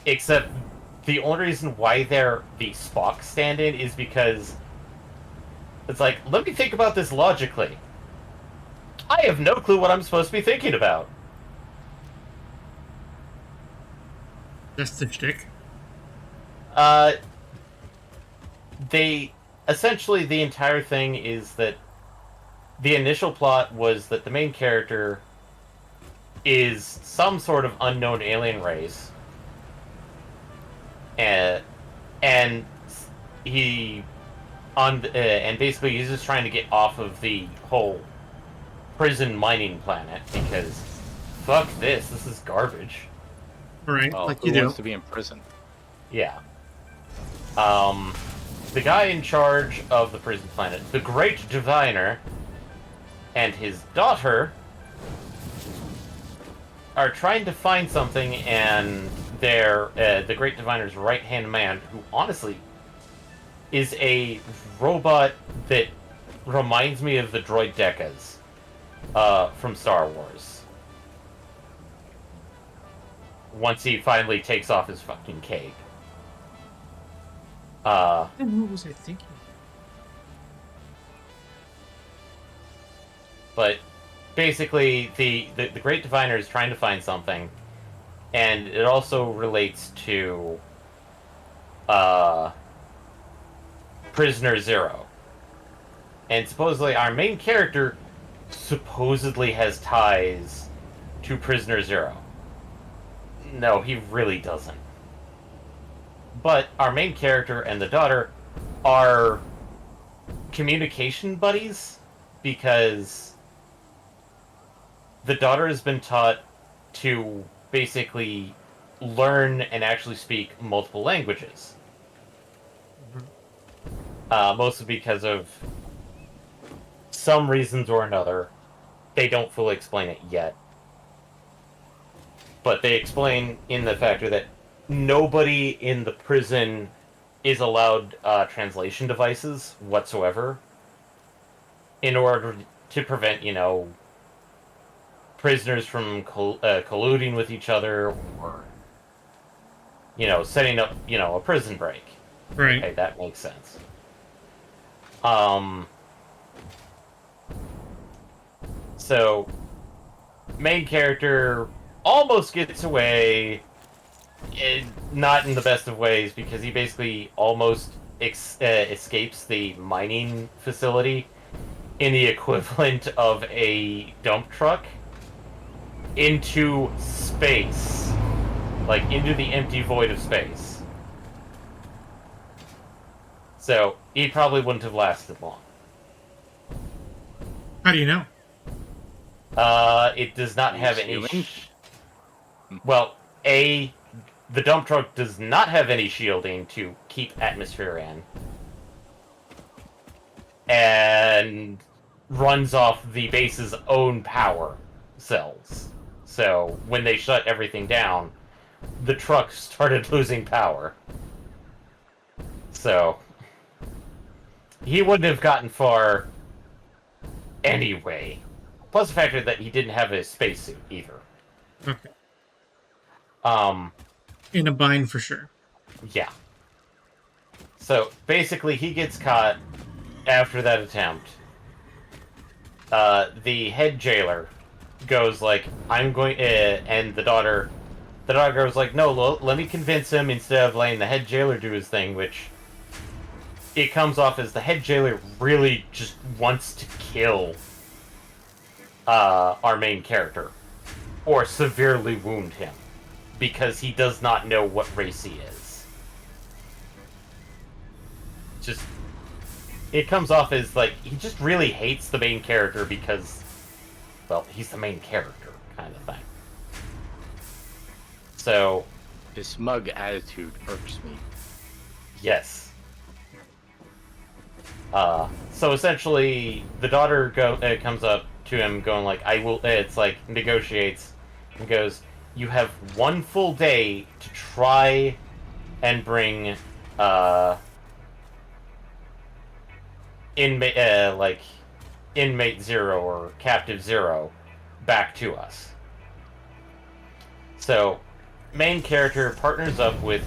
Except the only reason why they're the Spock stand-in is because it's like, let me think about this logically. I have no clue what I'm supposed to be thinking about. That's the shtick. They essentially, the entire thing is that the initial plot was that the main character is some sort of unknown alien race, and he and basically he's just trying to get off of the whole prison mining planet because fuck this is garbage. Right, Well, like who you do. wants to be in prison? Yeah. The guy in charge of the prison planet, the Great Diviner, and his daughter are trying to find something, and they're the Great Diviner's right-hand man, who honestly is a robot that reminds me of the droid Decas from Star Wars. Once he finally takes off his fucking cape. Then what was I thinking? But basically, the Great Diviner is trying to find something, and it also relates to Prisoner Zero. And supposedly, our main character supposedly has ties to Prisoner Zero. No, he really doesn't. But our main character and the daughter are communication buddies because the daughter has been taught to basically learn and actually speak multiple languages. Mostly because of some reasons or another. They don't fully explain it yet. But they explain in the factor that nobody in the prison is allowed translation devices whatsoever in order to prevent, prisoners from colluding with each other or, setting up, a prison break. Right. Okay, that makes sense. So, main character almost gets away, not in the best of ways, because he basically almost escapes the mining facility in the equivalent of a dump truck into space. Like, into the empty void of space. So, he probably wouldn't have lasted long. How do you know? It does not Are you have any... assuming? Well, the dump truck does not have any shielding to keep atmosphere in. And runs off the base's own power cells. So, when they shut everything down, the truck started losing power. So, he wouldn't have gotten far anyway. Plus the factor that he didn't have a spacesuit either. Okay. In a bind for sure. Yeah. So, basically, he gets caught after that attempt. The head jailer goes like, I'm going... and the daughter goes like, no, let me convince him instead of letting the head jailer do his thing, which... It comes off as the head jailer really just wants to kill our main character. Or severely wound him. Because he does not know what race he is. Just... It comes off as, like, he just really hates the main character because, well, he's the main character, kind of thing. So... His smug attitude irks me. Yes. So essentially, the daughter comes up to him going like, I will... It's like, negotiates, and goes, you have one full day to try and bring, Inmate Zero or Captive Zero back to us. So, main character partners up with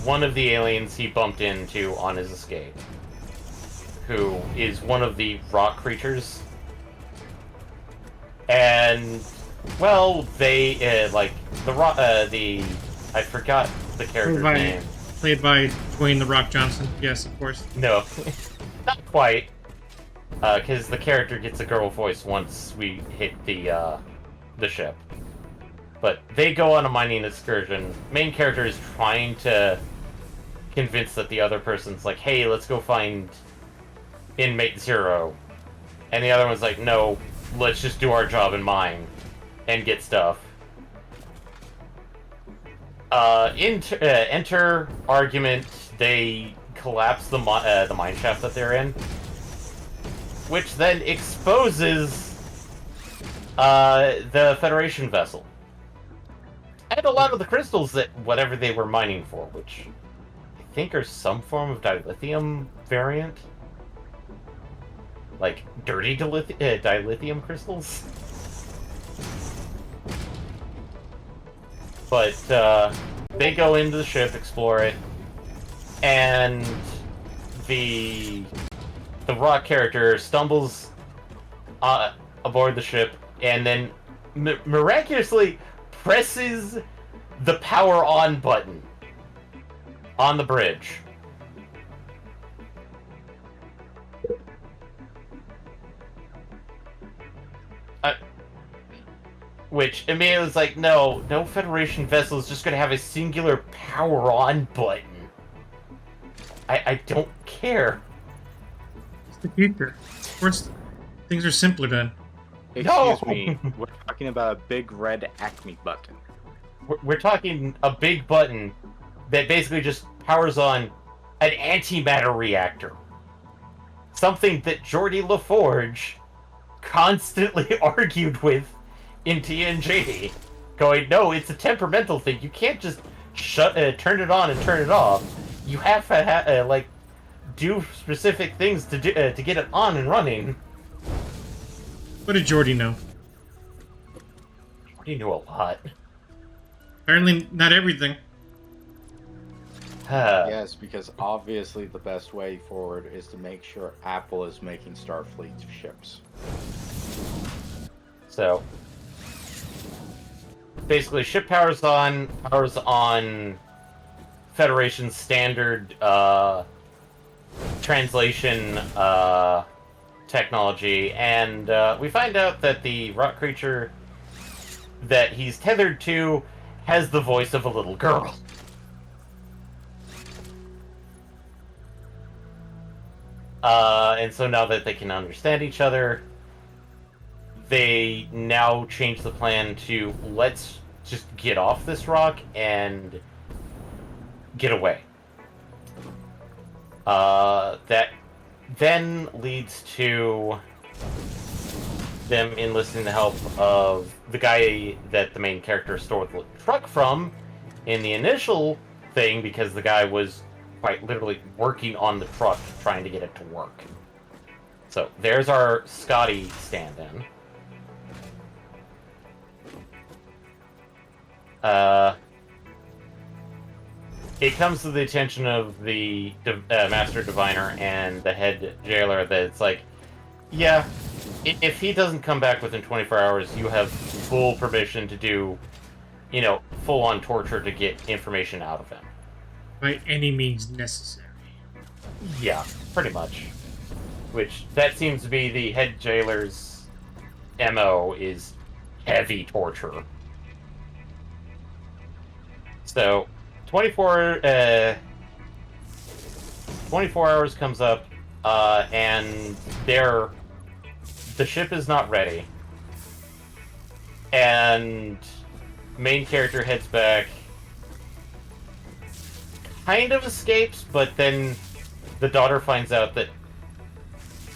one of the aliens he bumped into on his escape, who is one of the rock creatures. And, well, they, I forgot the character's name. Played by Dwayne The Rock Johnson. Yes, of course. No, not quite. Because the character gets a girl voice once we hit the ship. But they go on a mining excursion. Main character is trying to convince that the other person's like, hey, let's go find Inmate Zero. And the other one's like, no, let's just do our job and mine. And get stuff. Enter argument. They collapse the mine shaft that they're in, which then exposes the Federation vessel and a lot of the crystals that whatever they were mining for, which I think are some form of dilithium variant, like dirty dilithium crystals. But they go into the ship, explore it, and the rock character stumbles aboard the ship, and then miraculously presses the power on button on the bridge. Which immediately was like, no Federation vessel is just going to have a singular power on button. I don't care. It's the future. Of course, things are simpler then. Excuse me, we're talking about a big red Acme button. We're talking a big button that basically just powers on an antimatter reactor. Something that Geordi LaForge constantly argued with in TNG, going, no, it's a temperamental thing. You can't just turn it on and turn it off. You have to like do specific things to get it on and running. What did Jordy know? You knew a lot. Apparently, not everything. Yes, because obviously the best way forward is to make sure Apple is making Starfleet ships. So basically, ship powers on Federation standard translation technology, and we find out that the rock creature that he's tethered to has the voice of a little girl. And so now that they can understand each other, they now change the plan to let's just get off this rock and get away. That then leads to them enlisting the help of the guy that the main character stole the truck from in the initial thing, because the guy was quite literally working on the truck trying to get it to work. So there's our Scotty stand-in. It comes to the attention of the Master Diviner and the head jailer that it's like, yeah, if he doesn't come back within 24 hours, you have full permission to do, full-on torture to get information out of him. By any means necessary. Yeah, pretty much. Which, that seems to be the head jailer's MO, is heavy torture. So, 24 hours comes up, and the ship is not ready. And main character heads back, kind of escapes, but then the daughter finds out that,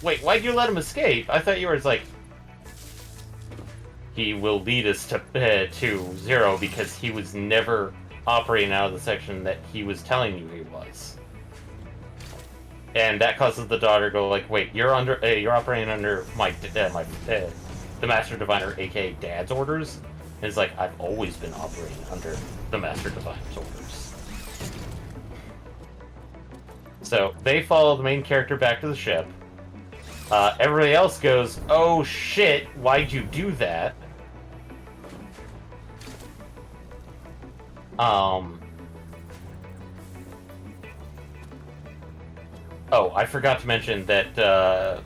wait, why'd you let him escape? I thought you were like, he will lead us to Zero because he was never operating out of the section that he was telling you he was. And that causes the daughter to go like, wait, you're operating under the Master Diviner, aka Dad's orders? And it's like, I've always been operating under the Master Diviner's orders. So they follow the main character back to the ship. Everybody else goes, oh shit, why'd you do that? Oh, I forgot to mention that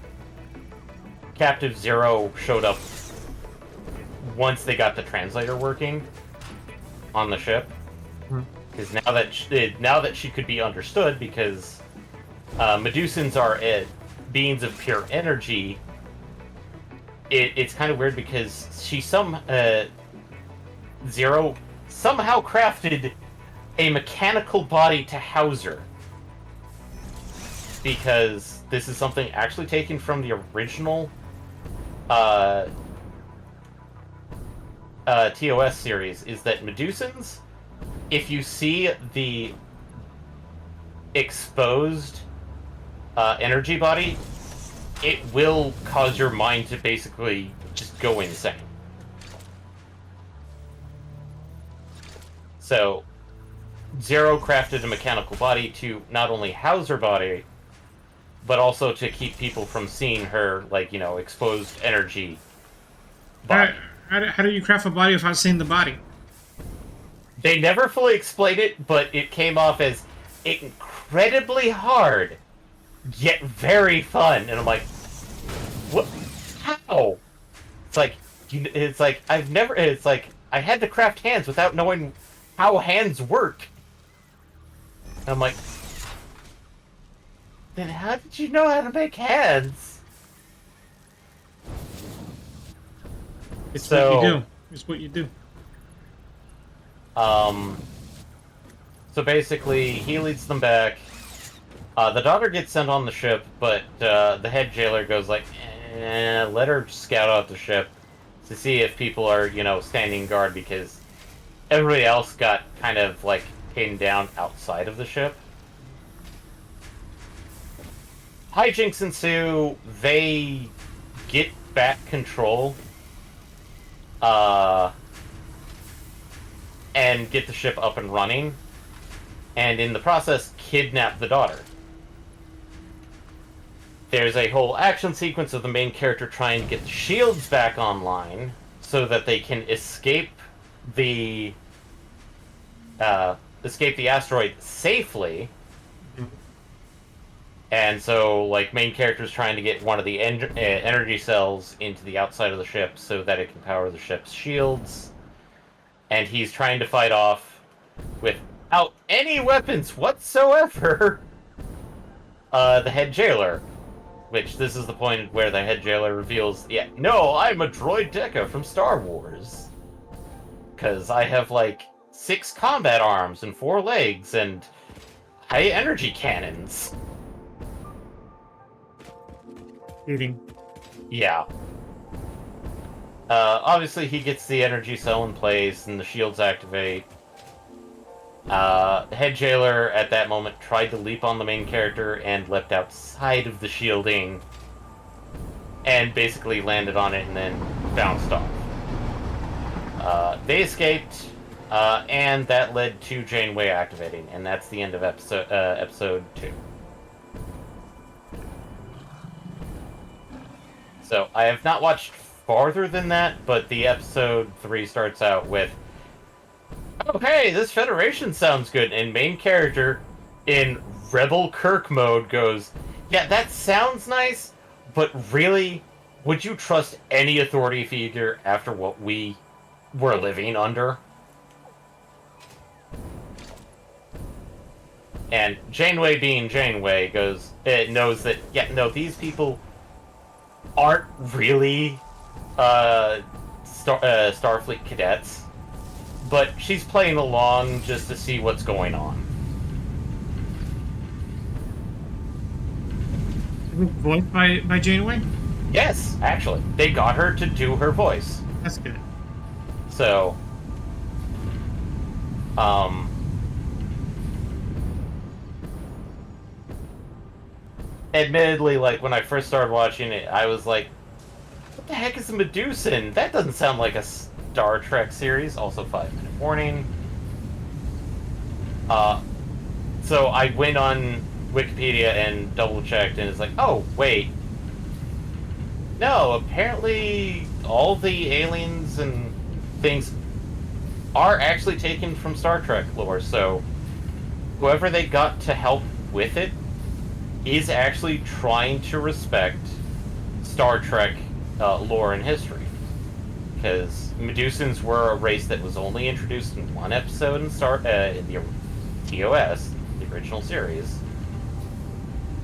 Captive Zero showed up once they got the translator working on the ship. Because now that she could be understood, because Medusans are beings of pure energy, it's kind of weird because Zero somehow crafted a mechanical body to house her. Because this is something actually taken from the original TOS series, is that Medusans, if you see the exposed energy body, it will cause your mind to basically just go insane. So, Zero crafted a mechanical body to not only house her body, but also to keep people from seeing her, exposed energy body. How do you craft a body without seeing the body? They never fully explained it, but it came off as incredibly hard, yet very fun. And I'm like, what? How? It's like I had to craft hands without knowing how hands work. And I'm like, then how did you know how to make hands? It's what you do. It's what you do. So basically, he leads them back. The daughter gets sent on the ship, but the head jailer goes like, let her scout out the ship to see if people are, standing guard, because everybody else got kind of, pinned down outside of the ship. Hijinks ensue. They get back control, and get the ship up and running, and in the process, kidnap the daughter. There's a whole action sequence of the main character trying to get the shields back online so that they can escape the asteroid safely. And so, like, main character's trying to get one of the energy cells into the outside of the ship so that it can power the ship's shields. And he's trying to fight off, without any weapons whatsoever, the head jailer. Which, this is the point where the head jailer reveals, yeah, no, I'm a droid Deca from Star Wars. Because I have, like, 6 combat arms and 4 legs and high energy cannons. Eating. Yeah. Obviously, he gets the energy cell in place and the shields activate. The head jailer at that moment tried to leap on the main character and leapt outside of the shielding and basically landed on it and then bounced off. They escaped, and that led to Janeway activating, and that's the end of episode 2. So, I have not watched farther than that, but the episode 3 starts out with, oh, hey, this Federation sounds good. And main character, in Rebel Kirk mode, goes, yeah, that sounds nice, but really, would you trust any authority figure after what we were living under? And Janeway, being Janeway, knows that, yeah, no, these people aren't really Starfleet cadets. But she's playing along just to see what's going on. Voiced by Janeway? Yes, actually. They got her to do her voice. That's good. So, admittedly, like, when I first started watching it, I was like, what the heck is a Medusan? That doesn't sound like a Star Trek series. Also, 5-minute warning. So I went on Wikipedia and double-checked, and it's like, oh, wait. No, apparently all the aliens and things are actually taken from Star Trek lore, so whoever they got to help with it is actually trying to respect Star Trek lore and history. Because Medusans were a race that was only introduced in one episode in the TOS, the original series.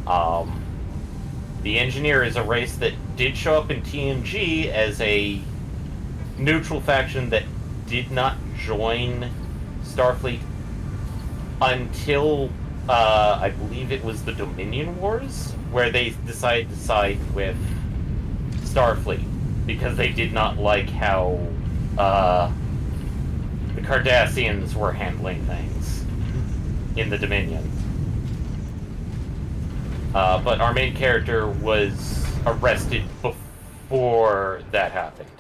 The Engineer is a race that did show up in TNG as a neutral faction that did not join Starfleet until I believe it was the Dominion Wars, where they decided to side with Starfleet because they did not like how the Cardassians were handling things in the Dominion. But our main character was arrested before that happened.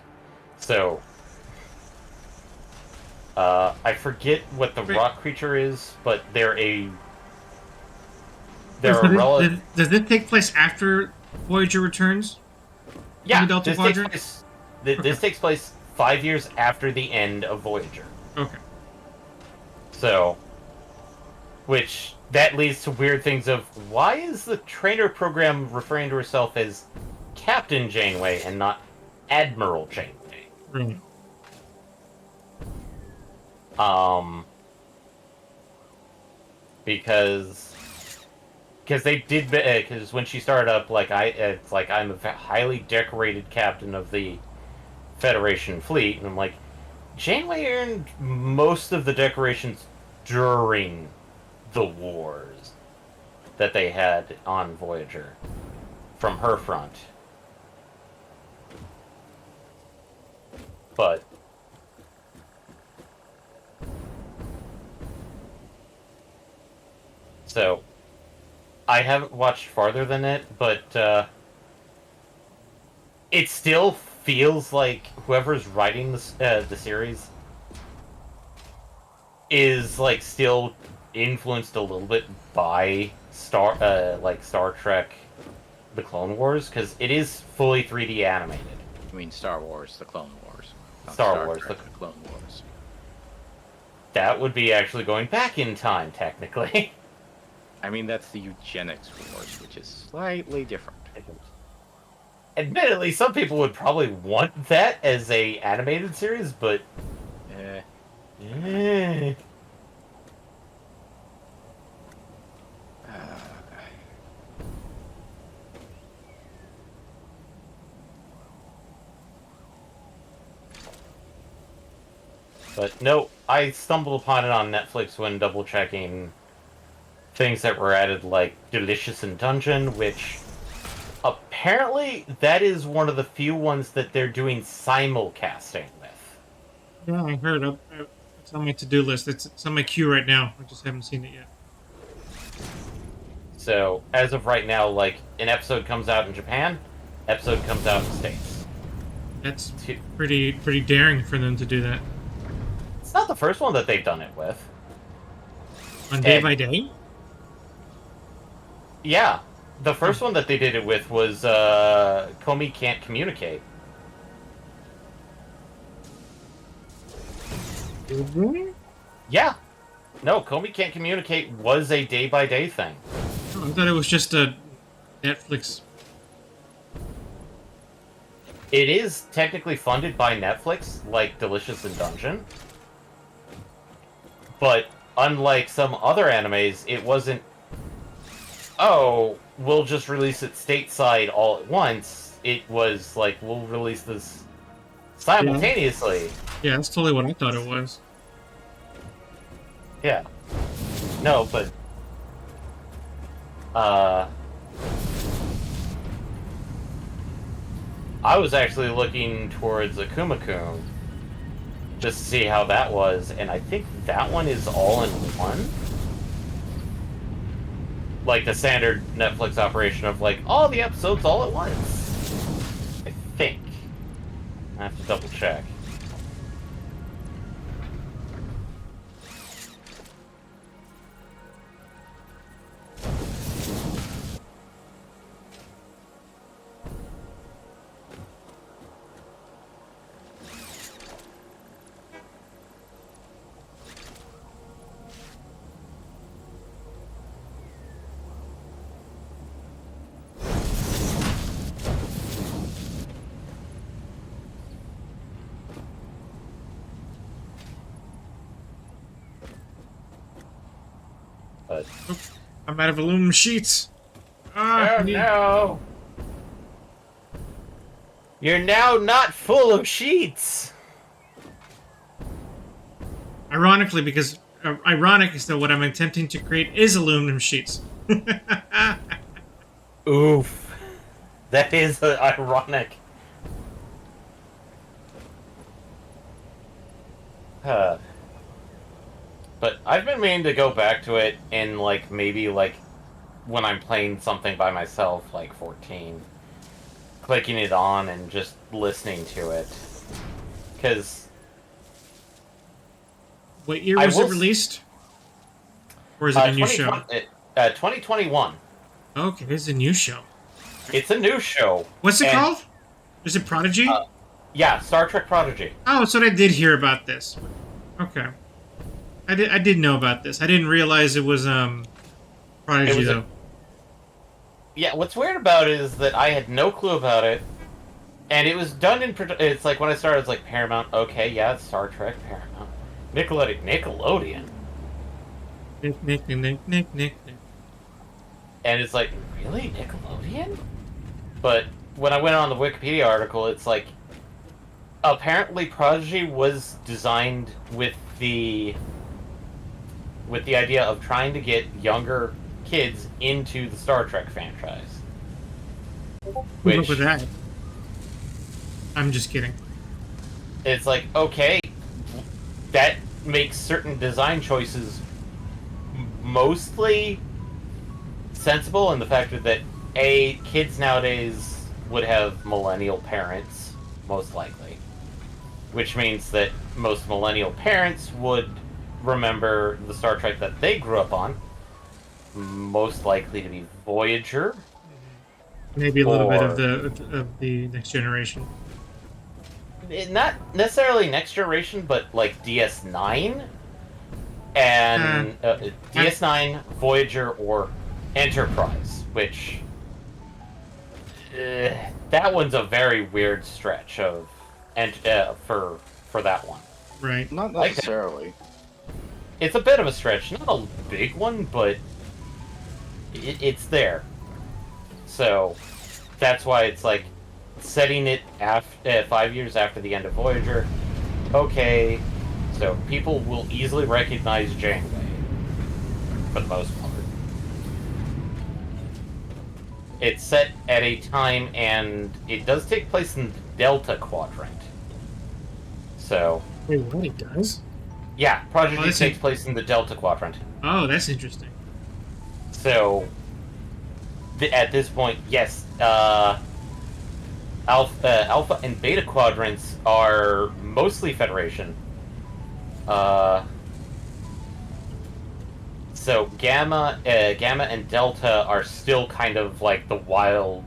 So, I forget what the rock creature is, but they're a relative. Does this take place after Voyager returns? Yeah, Delta this Quadrant? this takes place 5 years after the end of Voyager. Okay. So, which that leads to weird things of why is the trainer program referring to herself as Captain Janeway and not Admiral Janeway? Really? Because they did, because when she started up, it's like I'm a highly decorated captain of the Federation fleet, and I'm like, Janeway earned most of the decorations during the wars that they had on Voyager from her front. But So, I haven't watched farther than it, but it still feels like whoever's writing the series is like still influenced a little bit by Star Trek, The Clone Wars, because it is fully 3D animated. I mean, Star Wars, the Clone Wars. Not Star Wars, Trek, the Clone Wars. That would be actually going back in time, technically. I mean, that's the Eugenics Wars, which is slightly different. Admittedly, some people would probably want that as a animated series, but Eh. eh. But no, I stumbled upon it on Netflix when double checking things that were added, like Delicious in Dungeon, which apparently that is one of the few ones that they're doing simulcasting with. Yeah, I heard. It's on my to-do list. It's on my queue right now. I just haven't seen it yet. So as of right now, like an episode comes out in Japan, episode comes out in the States. That's pretty daring for them to do that. It's not the first one that they've done it with. On day by day? Yeah, the first one that they did it with was Comey Can't Communicate. Really? Yeah. No, Comey Can't Communicate was a day-by-day thing. Oh, I thought it was just a Netflix. It is technically funded by Netflix, like Delicious in Dungeon. But unlike some other animes, it wasn't, oh, we'll just release it stateside all at once. It was like, we'll release this simultaneously. Yeah, that's totally what I thought it was. Yeah. No, but I was actually looking towards Akuma-kun just to see how that was, and I think that one is all in one. Like the standard Netflix operation of like all the episodes all at once. I think. I have to double check. But I'm out of aluminum sheets. Ah, oh no! You're now not full of sheets! Ironically, because ironic is that what I'm attempting to create is aluminum sheets. Oof. That is ironic. But I've been meaning to go back to it in, like, maybe, like, when I'm playing something by myself, like 14. Clicking it on and just listening to it. Because... What year was it released? Or is it a new show? 2021. Okay, it's a new show. It's a new show. What's it called? Is it Prodigy? Yeah, Star Trek Prodigy. Oh, so I did hear about this. Okay. I did know about this. I didn't realize it was Prodigy though. Yeah, what's weird about it is that I had no clue about it, and it was done in. It's like when I started, it's like Paramount. Okay, yeah, it's Star Trek, Paramount, Nickelodeon. Nick. And it's like, really, Nickelodeon? But when I went on the Wikipedia article, it's like, apparently Prodigy was designed with the idea of trying to get younger kids into the Star Trek franchise. Good luck with that. I'm just kidding. It's like, okay, that makes certain design choices mostly sensible in the fact that kids nowadays would have millennial parents, most likely, which means that most millennial parents would remember the Star Trek that they grew up on, most likely to be Voyager, Maybe a little bit of or the Next Generation. not necessarily Next Generation, but like DS9 and DS9, Voyager, or Enterprise, which that one's a very weird stretch of for that one. Right. Not necessarily. It's a bit of a stretch, not a big one, but it's there. So that's why it's like setting it 5 years after the end of Voyager. Okay, so people will easily recognize Janeway for the most part. It's set at a time, and it does take place in the Delta Quadrant. So, Wait, what? It does? yeah, Project Oh, D takes place in the Delta Quadrant. Oh, that's interesting. So, at this point, yes, Alpha and Beta quadrants are mostly Federation. So Gamma and Delta are still kind of like the wild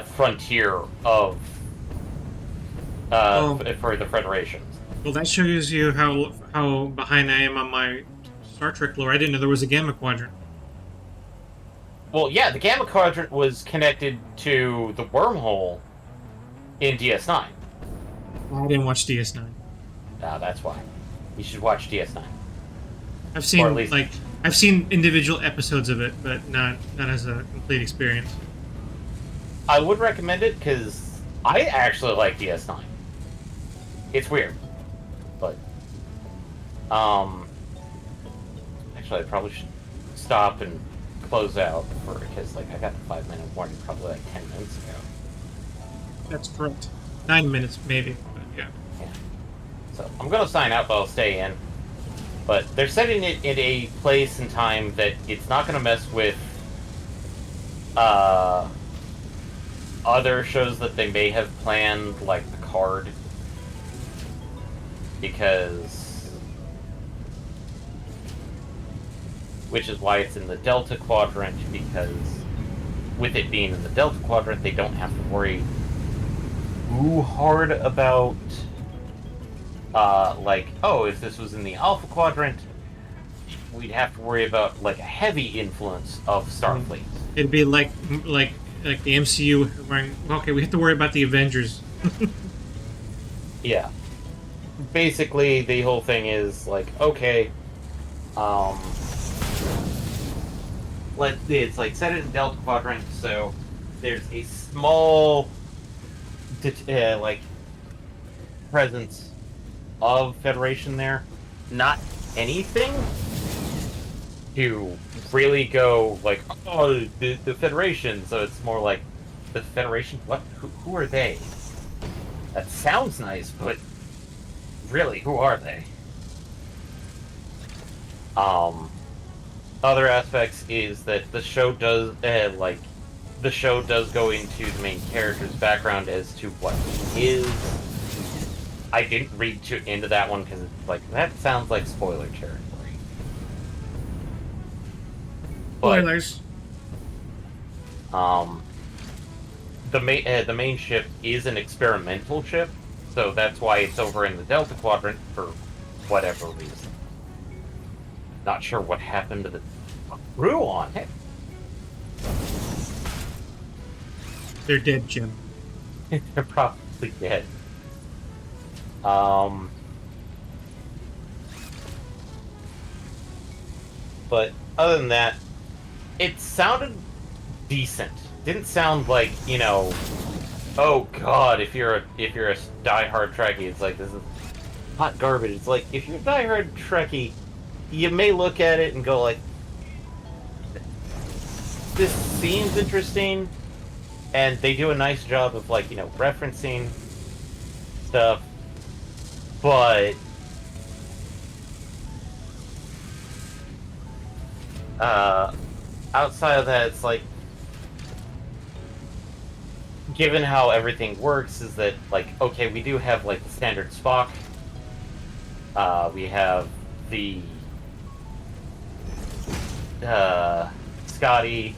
frontier of for the Federation. Well, that shows you how behind I am on my Star Trek lore. I didn't know there was a Gamma Quadrant. Well, yeah, the Gamma Quadrant was connected to the wormhole in DS9. I didn't watch DS9. That's why. You should watch DS9. I've seen Or at least- I've seen individual episodes of it, but not as a complete experience. I would recommend it because I actually like DS9. It's weird, but actually I probably should stop and close out because like I got the 5-minute warning probably like 10 minutes ago. That's correct. 9 minutes maybe, but yeah. So I'm gonna sign out, but I'll stay in. But they're setting it in a place and time that it's not gonna mess with other shows that they may have planned, like Picard, which is why it's in the Delta Quadrant, because with it being in the Delta Quadrant, they don't have to worry too hard about like, oh, if this was in the Alpha Quadrant, we'd have to worry about like a heavy influence of Starfleet. It'd be like the MCU. Okay, we have to worry about the Avengers. Yeah. Basically, the whole thing is like, okay, it's like set it in Delta Quadrant, so there's a small like presence of Federation there. Not anything to really go like, oh, the Federation. So it's more like the Federation. What? Who are they? That sounds nice, but really, who are they? Other aspects is that the show does go into the main character's background as to what he is. I didn't read into that one because it's like that sounds like spoiler territory. But, Spoilers. the main ship is an experimental ship, so that's why it's over in the Delta Quadrant for whatever reason. Not sure what happened to the crew on it. They're dead, Jim. They're probably dead. But other than that, it sounded decent. Didn't sound like, oh god, if you're a diehard Trekkie, it's like this is hot garbage. It's like if you're a diehard Trekkie, you may look at it and go like, this seems interesting, and they do a nice job of like, referencing stuff, but outside of that, it's like, given how everything works, is that, like, okay, we do have, like, the standard Spock. We have the Scotty.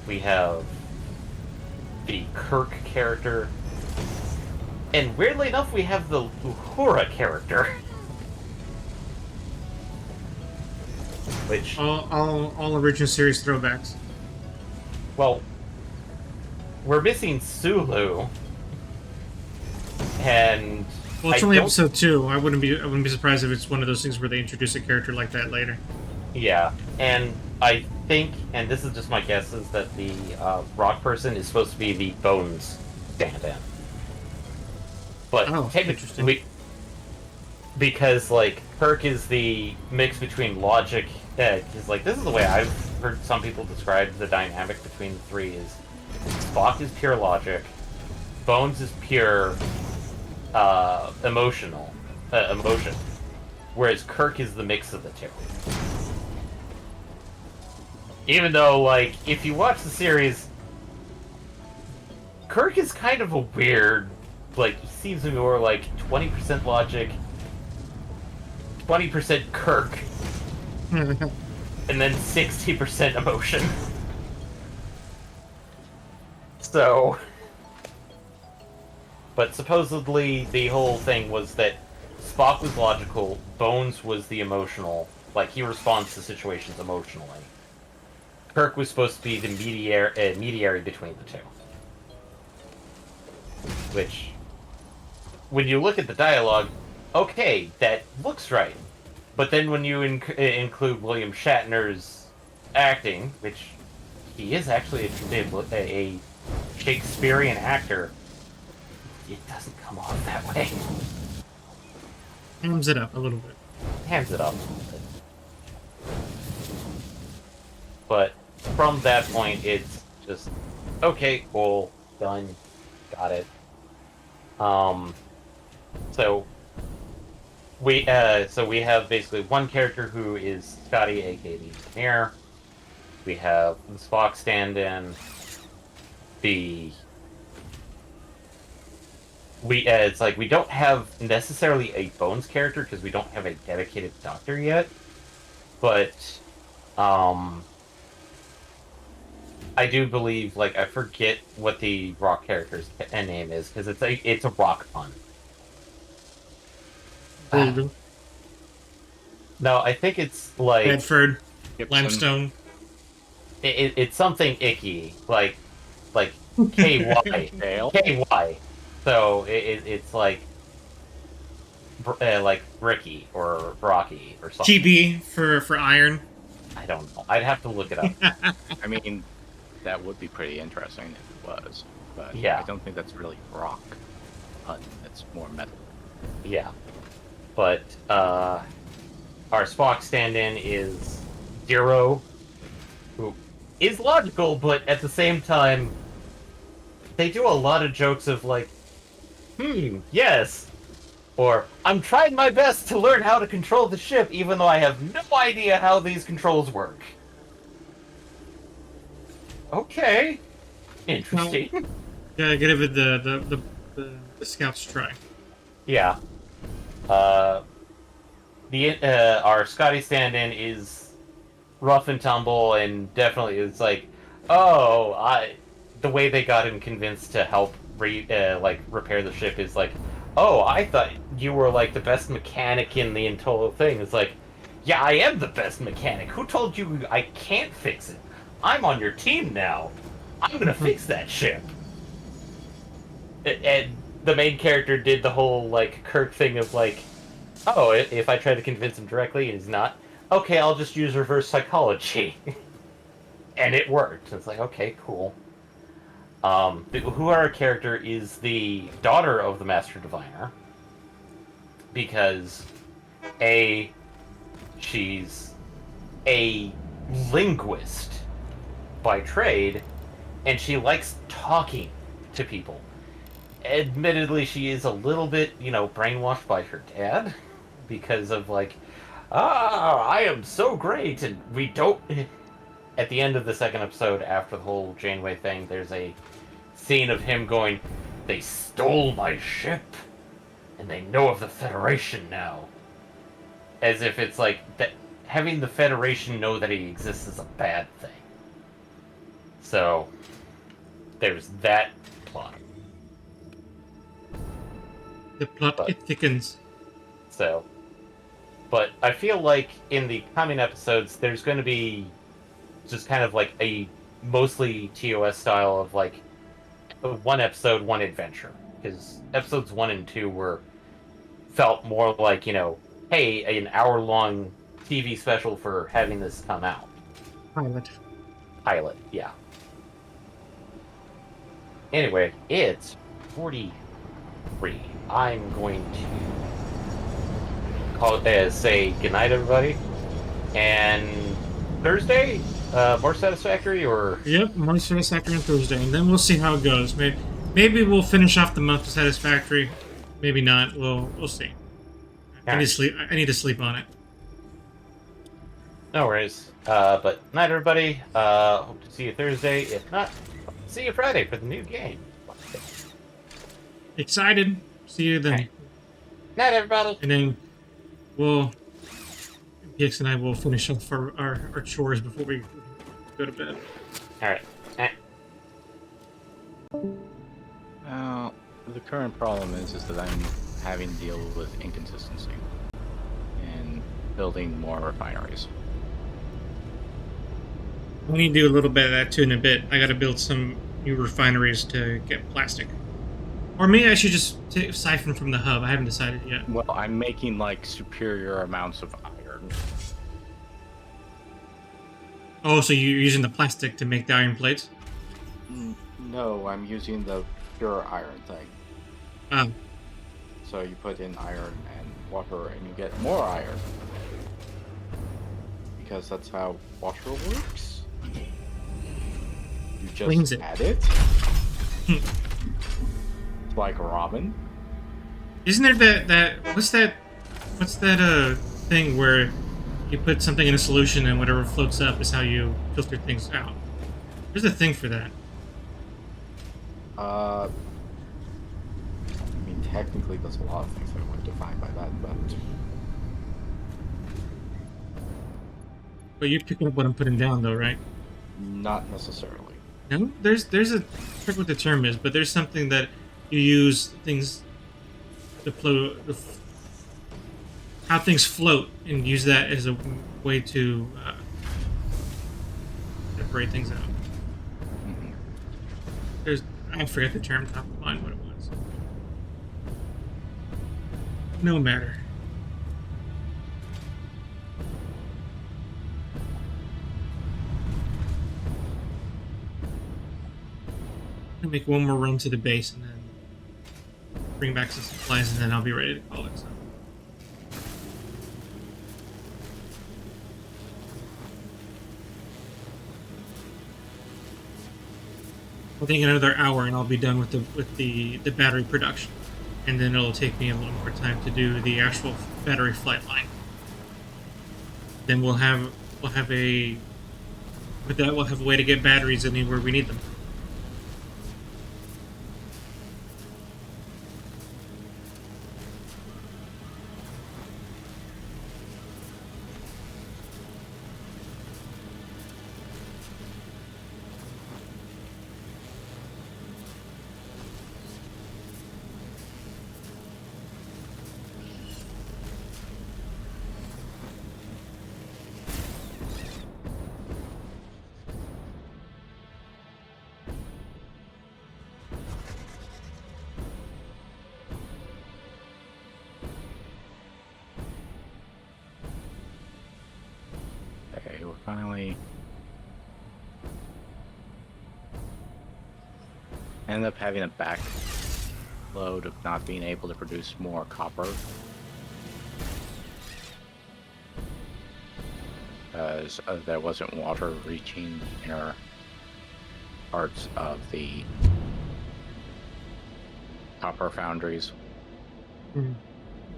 We have the Kirk character. And weirdly enough, we have the Uhura character. Which, All original series throwbacks. well, we're missing Sulu. And Well, it's I only don't- episode 2. I wouldn't be surprised if it's one of those things where they introduce a character like that later. Yeah, and I think, and this is just my guess, is that the rock person is supposed to be the Bones stand-in. But Oh, interesting. because, like, Kirk is the mix between logic, because, like, this is the way I've heard some people describe the dynamic between the three, is Spock is pure logic, Bones is pure emotion, whereas Kirk is the mix of the two. Even though, like, if you watch the series, Kirk is kind of a weird, like, he seems more like 20% logic, 20% Kirk, and then 60% emotion. So, but supposedly the whole thing was that Spock was logical, Bones was the emotional, like, he responds to situations emotionally. Kirk was supposed to be the mediary between the two. Which, when you look at the dialogue, okay, that looks right. But then when you include William Shatner's acting, which he is actually a Shakespearean actor, it doesn't come off that way. Hams it up a little bit. Hands it up a little bit. But from that point, it's just, okay, cool, done, got it. So we have basically one character who is Scotty, aka the engineer. We have the Spock stand-in. It's like we don't have necessarily a Bones character because we don't have a dedicated doctor yet, but I do believe, like, I forget what the rock character's name is because it's a rock pun. No, I think it's like Bedford, Gibson. Limestone. it's something icky, like KY. Dale. KY. So it's like Ricky or Rocky or something. GB for iron. I don't know. I'd have to look it up. I mean, that would be pretty interesting if it was, but Yeah. I don't think that's really rock. It's more metal. Yeah. But our Spock stand-in is Zero, who is logical, but at the same time, they do a lot of jokes of like, yes, or I'm trying my best to learn how to control the ship, even though I have no idea how these controls work. Okay, interesting. Gotta give it the scouts try. Yeah. Our Scotty stand-in is rough and tumble, and definitely it's like, the way they got him convinced to help repair the ship is like, oh, I thought you were like the best mechanic in the entire thing. It's like, yeah, I am the best mechanic. Who told you I can't fix it? I'm on your team now. I'm gonna fix that ship. And the main character did the whole like Kirk thing of like, oh, if I try to convince him directly and he's not, okay, I'll just use reverse psychology. And it worked. It's like, okay, cool. The Uhura character is the daughter of the Master Diviner. Because, she's a linguist by trade, and she likes talking to people. Admittedly, she is a little bit, brainwashed by her dad, because of, like, I am so great, and we don't. At the end of the second episode, after the whole Janeway thing, there's a scene of him going, "They stole my ship, and they know of the Federation now." As if it's like that, having the Federation know that he exists is a bad thing. So there's that plot. The plot But- it thickens. So, but I feel like in the coming episodes, there's going to be just kind of like a mostly TOS style of like one episode, one adventure. Because episodes 1 and 2 felt more like, hey, an hour-long TV special for having this come out. Pilot, yeah. Anyway, it's 43. I'm going to say goodnight, everybody. And Thursday, more satisfactory, or Yep, more satisfactory on Thursday, and then we'll see how it goes. Maybe we'll finish off the month with satisfactory. Maybe not. We'll see. I need to sleep. I need to sleep on it. no worries. But night, everybody. Hope to see you Thursday. If not, see you Friday for the new game. Excited. See you then. Okay. Night, everybody. And then PX and I will finish off our chores before we go to bed. All right. Now, the current problem is that I'm having to deal with inconsistency and building more refineries. We need to do a little bit of that too in a bit. I got to build some new refineries to get plastic. Or maybe I should just siphon from the hub. I haven't decided yet. Well, I'm making like superior amounts of iron. Oh, so you're using the plastic to make the iron plates? No, I'm using the pure iron thing. Oh. So you put in iron and water and you get more iron. Because that's how water works. You Cleans just it. add it. It's like ramen. Isn't there what's that thing where you put something in a solution and whatever floats up is how you filter things out? There's a thing for that. I mean, technically, there's a lot of things that would define by that, but But you're picking up what I'm putting down, though, right? not necessarily. No, there's a I forget what the term is, but there's something that you use things to float, how things float, and use that as a way to separate things out. I forget the term top of mind what it was. No matter. I'll make one more run to the base and then bring back some supplies, and then I'll be ready to call it. So. I think another hour, and I'll be done with the battery production, and then it'll take me a little more time to do the actual battery flight line. Then we'll have a way to get batteries anywhere we need them. Okay, we're finally end up having a backload of not being able to produce more copper. Because there wasn't water reaching inner parts of the copper foundries.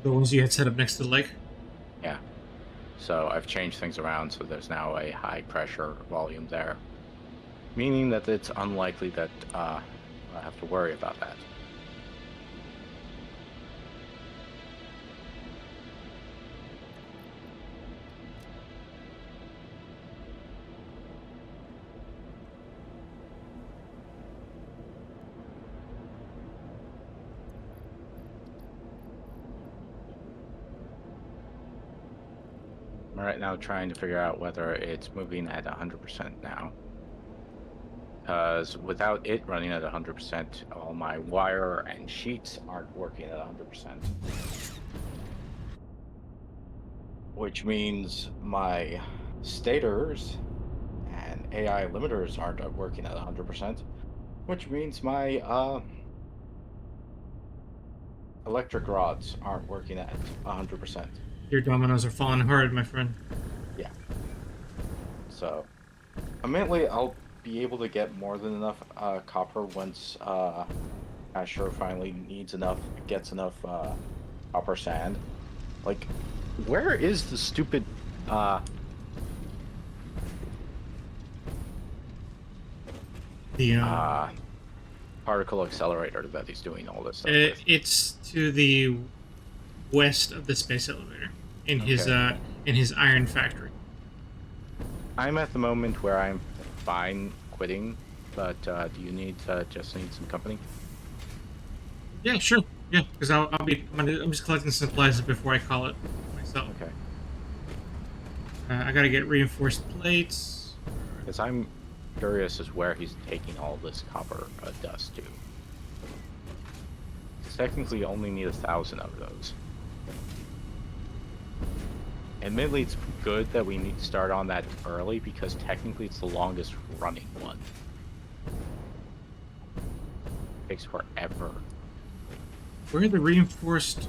The ones you had set up next to the lake? Yeah. So I've changed things around so there's now a high pressure volume there, meaning that it's unlikely that I have to worry about that. I'm right now trying to figure out whether it's moving at 100% now. Because without it running at 100%, all my wire and sheets aren't working at 100%. Which means my stators and AI limiters aren't working at 100%. Which means my electric rods aren't working at 100%. Your dominoes are falling hard, my friend. Yeah. So, admittedly, I'll be able to get more than enough copper once Asher finally gets enough copper sand. Like, where is the stupid The particle accelerator that he's doing all this stuff with? it's to the west of the space elevator in Okay. his iron factory. I'm at the moment where I'm fine quitting, but do you need just need some company? Yeah, sure. Yeah, because I'm just collecting supplies before I call it myself. Okay. I gotta get reinforced plates. Because I'm curious as where he's taking all this copper dust to. 'Cause technically, you only need 1,000 of those. Admittedly, it's good that we need to start on that early because technically it's the longest running one. Takes forever. Where are the reinforced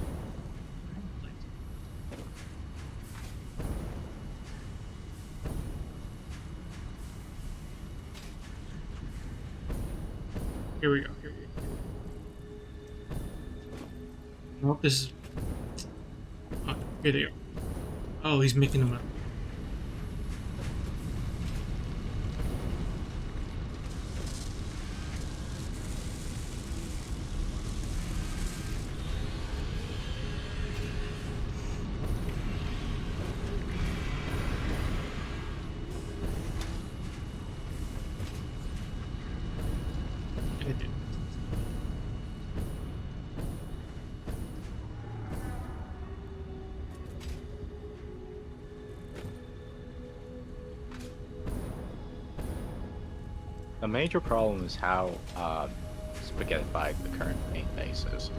plates? Here we go. Here we go. Nope, this is. Oh, here they go. Oh, he's making them up. A major problem is how spaghettified the current main base is.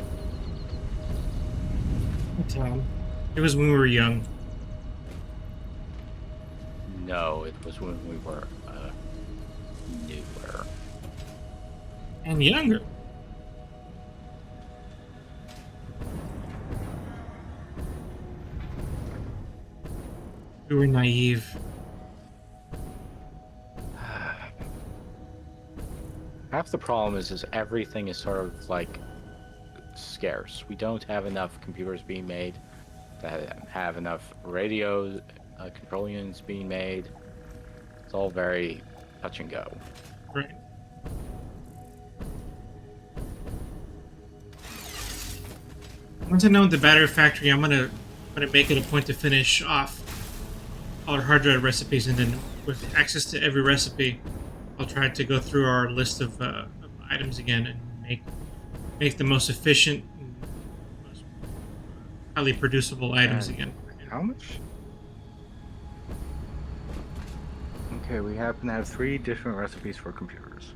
Tom. It was when we were young. No, it was when we were newer. And younger. We were naive. Half the problem is everything is sort of like scarce. We don't have enough computers being made that have enough radio control units being made. It's all very touch and go. Right. Once I know the battery factory, I'm gonna make it a point to finish off all our hard drive recipes, and then with access to every recipe, I'll try to go through our list of items again and make the most efficient, and most highly producible items again. How much? Okay, we happen to have 3 different recipes for computers.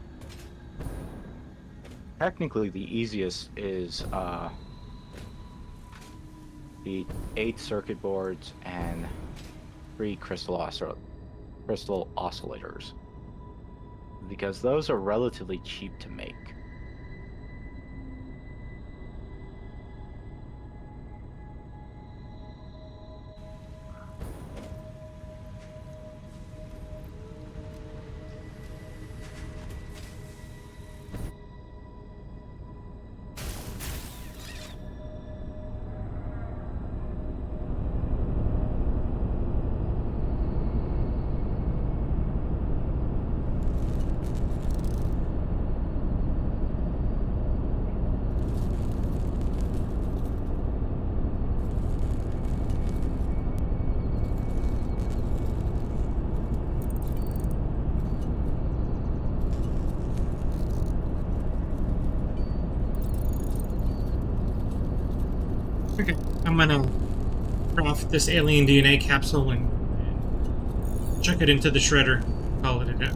Technically, the easiest is the 8 circuit boards and 3 crystal oscillators, because those are relatively cheap to make. Okay, I'm gonna craft this alien DNA capsule and chuck it into the shredder. Call it a day.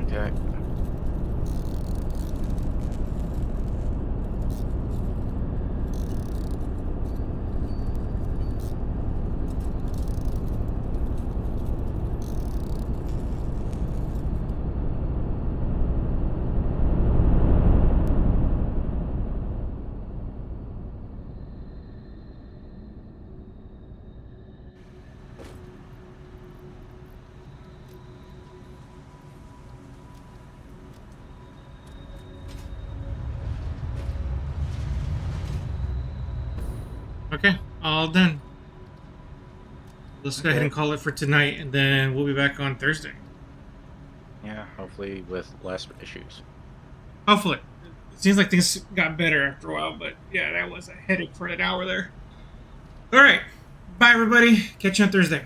Okay. Okay, all done. Let's go ahead Okay. and call it for tonight, and then we'll be back on Thursday. Yeah, hopefully with less issues. Hopefully. It seems like things got better after a while, but yeah, that was a headache for an hour there. All right. Bye, everybody. Catch you on Thursday.